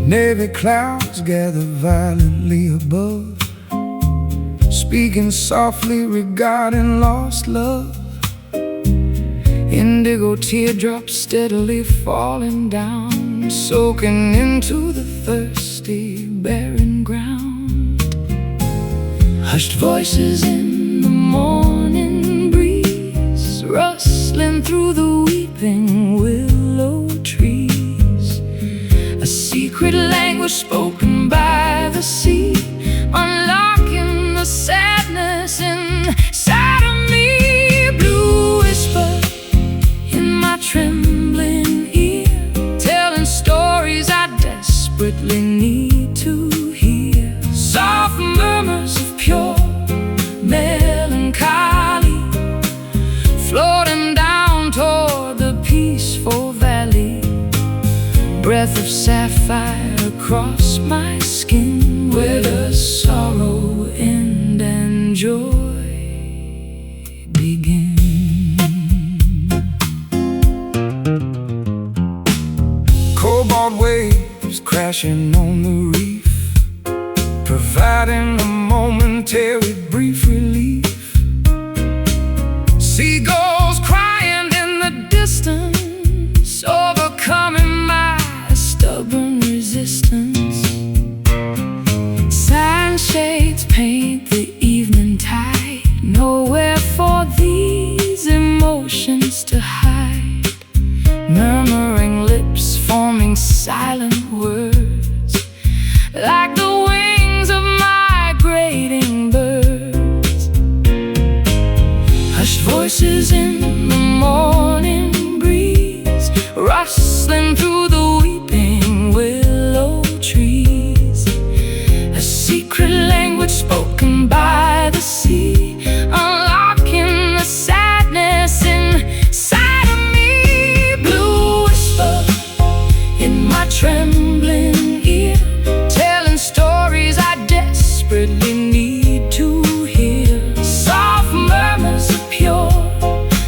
Navy clouds gather violently above, speaking softly regarding lost love. Indigo teardrops steadily falling down, soaking into the thirsty, barren ground. Hushed voices in the morning breeze, rustling through the weeping willow trees. A secret language spoken by the sea, unlocking the sadness inside of me. Blue whisper in my trembling ear, telling stories I desperately need to hear. Soft murmurs of pure melancholy, floating down toward the peaceful valley. Breath of sapphire across my skin, where does sorrow end and joy begin? Cobalt waves crashing on the reef, providing a momentary brief relief. Seagulls crying in the distance, overcoming my stubborn resistance. Sunshades paint the evening tide, nowhere for these emotions to hide. Murmuring lips forming silent words, like the wings of migrating birds. Hushed voices in the morning breeze, rustling through the weeping willow trees. A secret language spoken by the sea, unlocking the sadness inside of me. Blue whisper in my trembling ear, telling stories I desperately need to hear. Soft murmurs of pure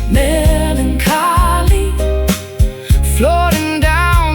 melancholy, floating down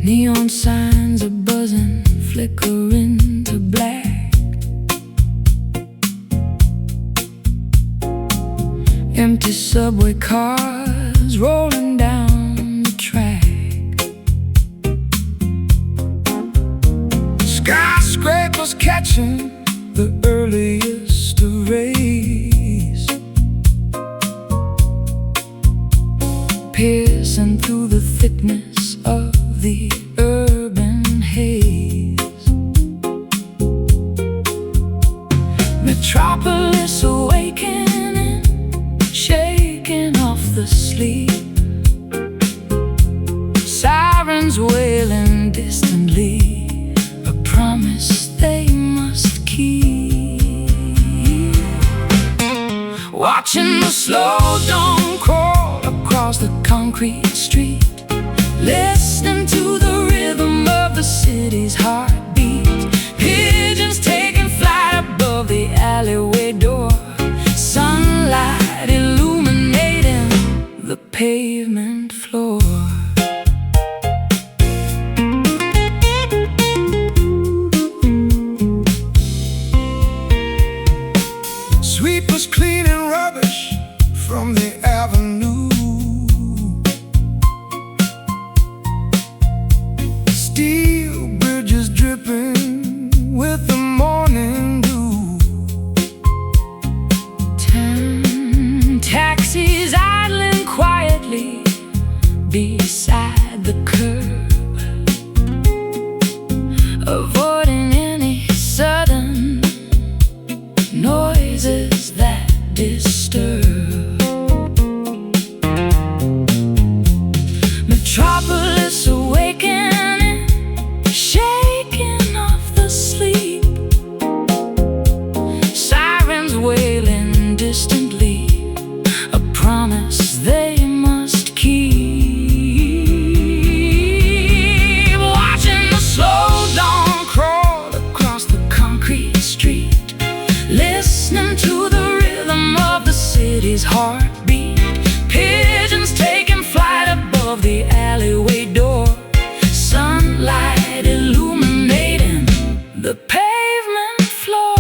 Neon signs are buzzing, flickering to black. Empty subway cars rolling down the track. Skyscrapers catching the earliest of rays, piercing through the thickness of the urban haze. Metropolis awakening, shaking off the sleep. Sirens wailing distantly, a promise they must keep. Watching the slow dawn crawl across the concrete street, listening to the rhythm of the city's heartbeat. Pigeons taking flight above the alleyway door, sunlight illuminating the pavement floor. Sweepers cleaning rubbish from the avenue, steel bridges dripping with the morning dew. Taxis idling quietly beside the curb, avoiding any sudden noises that disturb. Metropolis awakening, shaking off the sleep. Sirens wailing distantly, a promise they must keep. Watching the slow dawn crawl across the concrete street, listening to the rhythm of the city's heartbeat. Pigeons taking flight above the alleyway door, sunlight illuminating the pavement floor.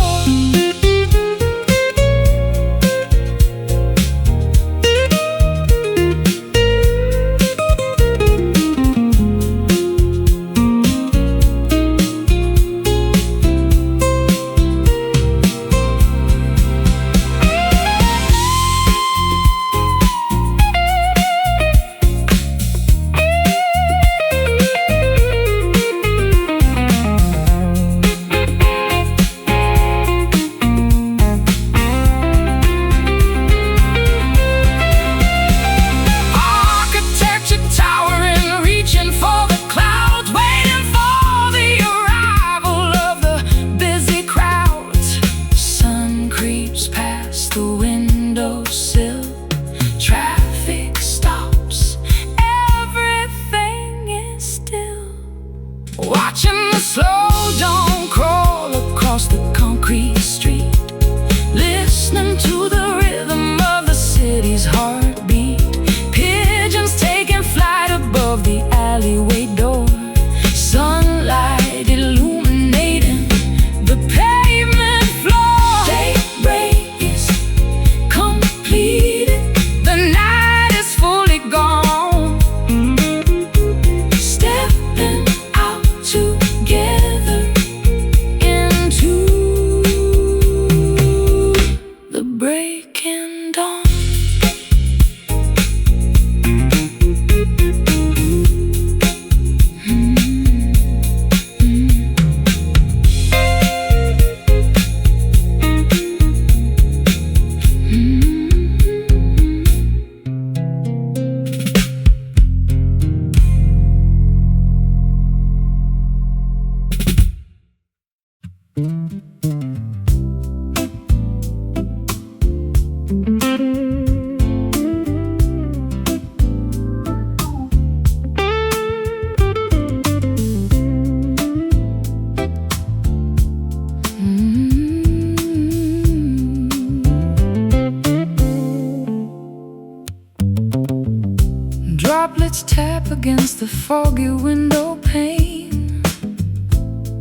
against the foggy window pane,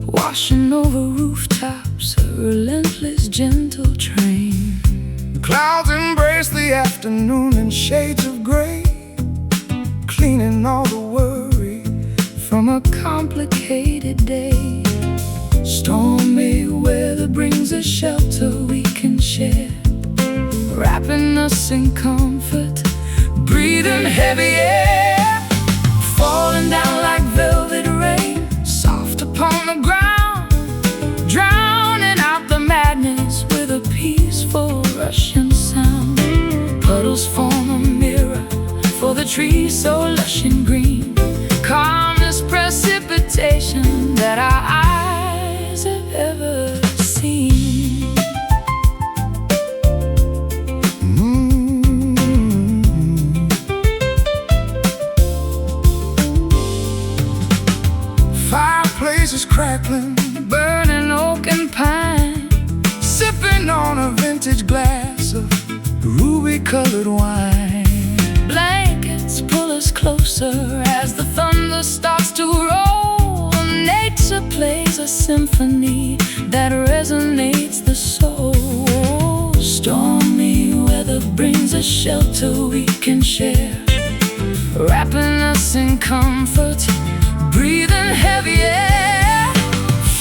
washing over rooftops, a relentless, gentle train. The clouds embrace the afternoon in shades of gray, cleaning all the worry from a complicated day. Stormy weather brings a shelter we can share, wrapping us in comfort, breathing heavy air, falling down like velvet rain, soft upon the ground, drowning out the madness with a peaceful Russian sound. Puddles form a mirror for the trees so lush and green, calmest precipitation that our eyes have ever seen. Fireplaces crackling, Burning oak and pine, sipping on a vintage glass of ruby-colored wine. blankets pull us closer as the thunder starts to roll. Nature plays a symphony that resonates the soul. Stormy weather brings a shelter we can share, wrapping us in comfort, breathing heavy air,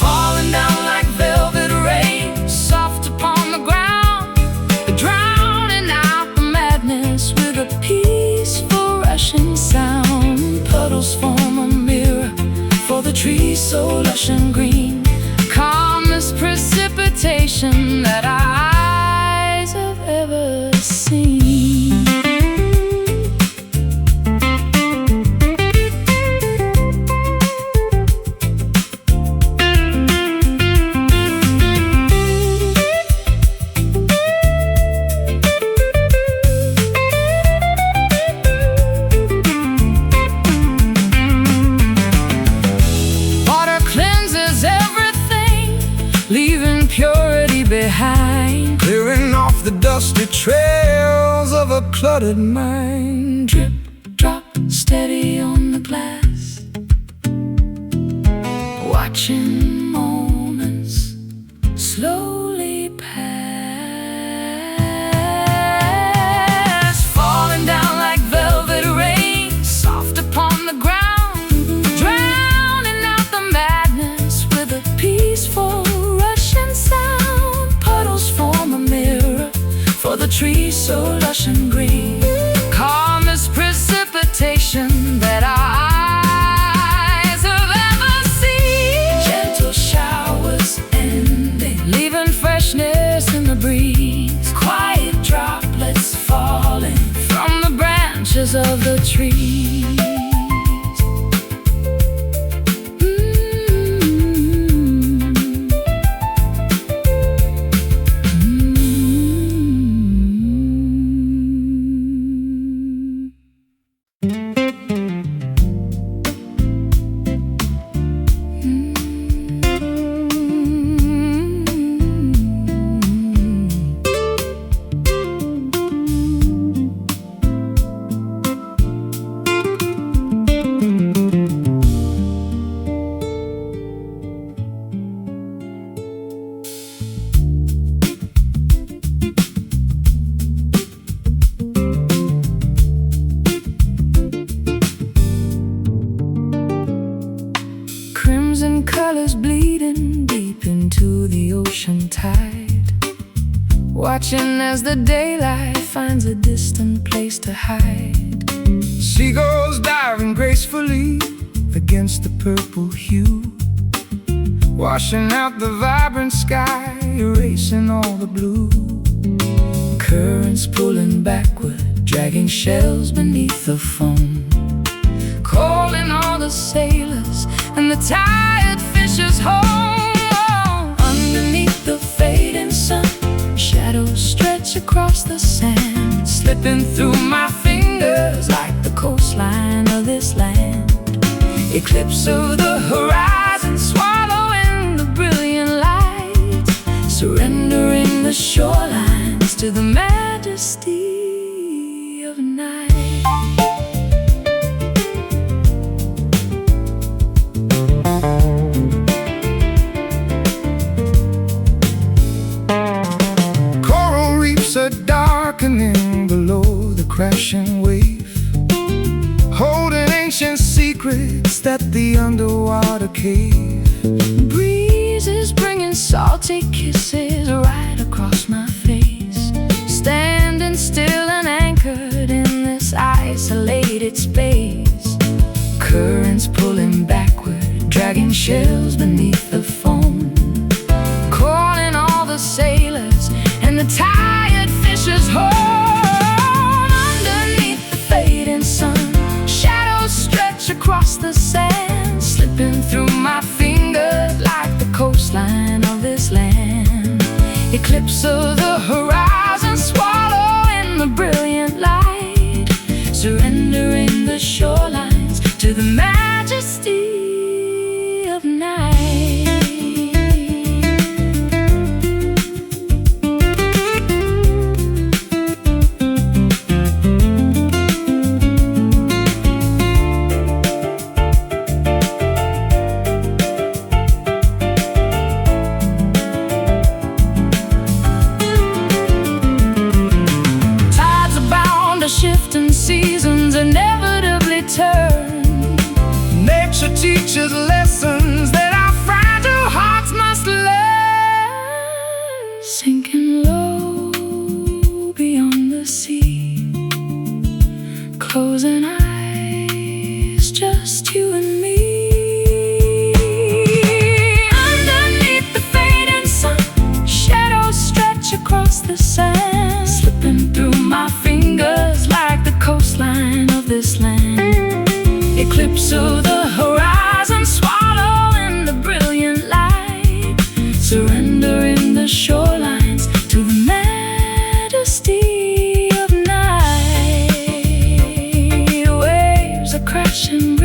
falling down like velvet rain, soft upon the ground, drowning out the madness with a peaceful rushing sound. Puddles form a mirror for the trees so lush and green, calmest precipitation that our eyes have ever seen. Leaving purity behind, clearing off the dusty trails of a cluttered mind. drip, drop, steady on the glass, watching moments slowly pass, falling down like velvet rain, soft upon the ground, drowning out the madness with a peaceful sound. Puddles form a mirror for the trees so lush and green, calmest precipitation that our eyes have ever seen. Gentle showers ending, leaving freshness in the breeze, quiet droplets falling from the branches of the trees. Colors bleeding deep into the ocean tide, watching as the daylight finds a distant place to hide. Seagulls diving gracefully against the purple hue, washing out the vibrant sky, erasing all the blue. Currents pulling backward, dragging shells beneath the foam, calling all the sailors and the tired fishers home. Underneath the fading sun, shadows stretch across the sand, slipping through my fingers like the coastline of this land. Eclipse of the horizon, swallowing the brilliant light, surrendering the shorelines to the majesty of night. ancient secrets that the underwater cave. Breeze is bringing salty kisses right across my face. Standing still and anchored in this isolated space. Currents pulling backward, dragging shells beneath the foam. Calling all the sailors and the tired fishers home. Underneath the fading sun, shadows stretch across the sand, slipping through my fingers like the coastline of this land. Eclipse of the horizon, swallowing the brilliant light, surrendering the shorelines to the majesty of night. Shifting seasons inevitably turn. Nature teaches lessons that our fragile hearts must learn. Sinking low beyond the sea, closing eyes, just you and me. Underneath the fading sun, shadows stretch across the sand, slipping through my fingers like the coastline of this land. Eclipse of the horizon, swallowing the brilliant light, surrendering the shorelines to the majesty of night. Waves are crashing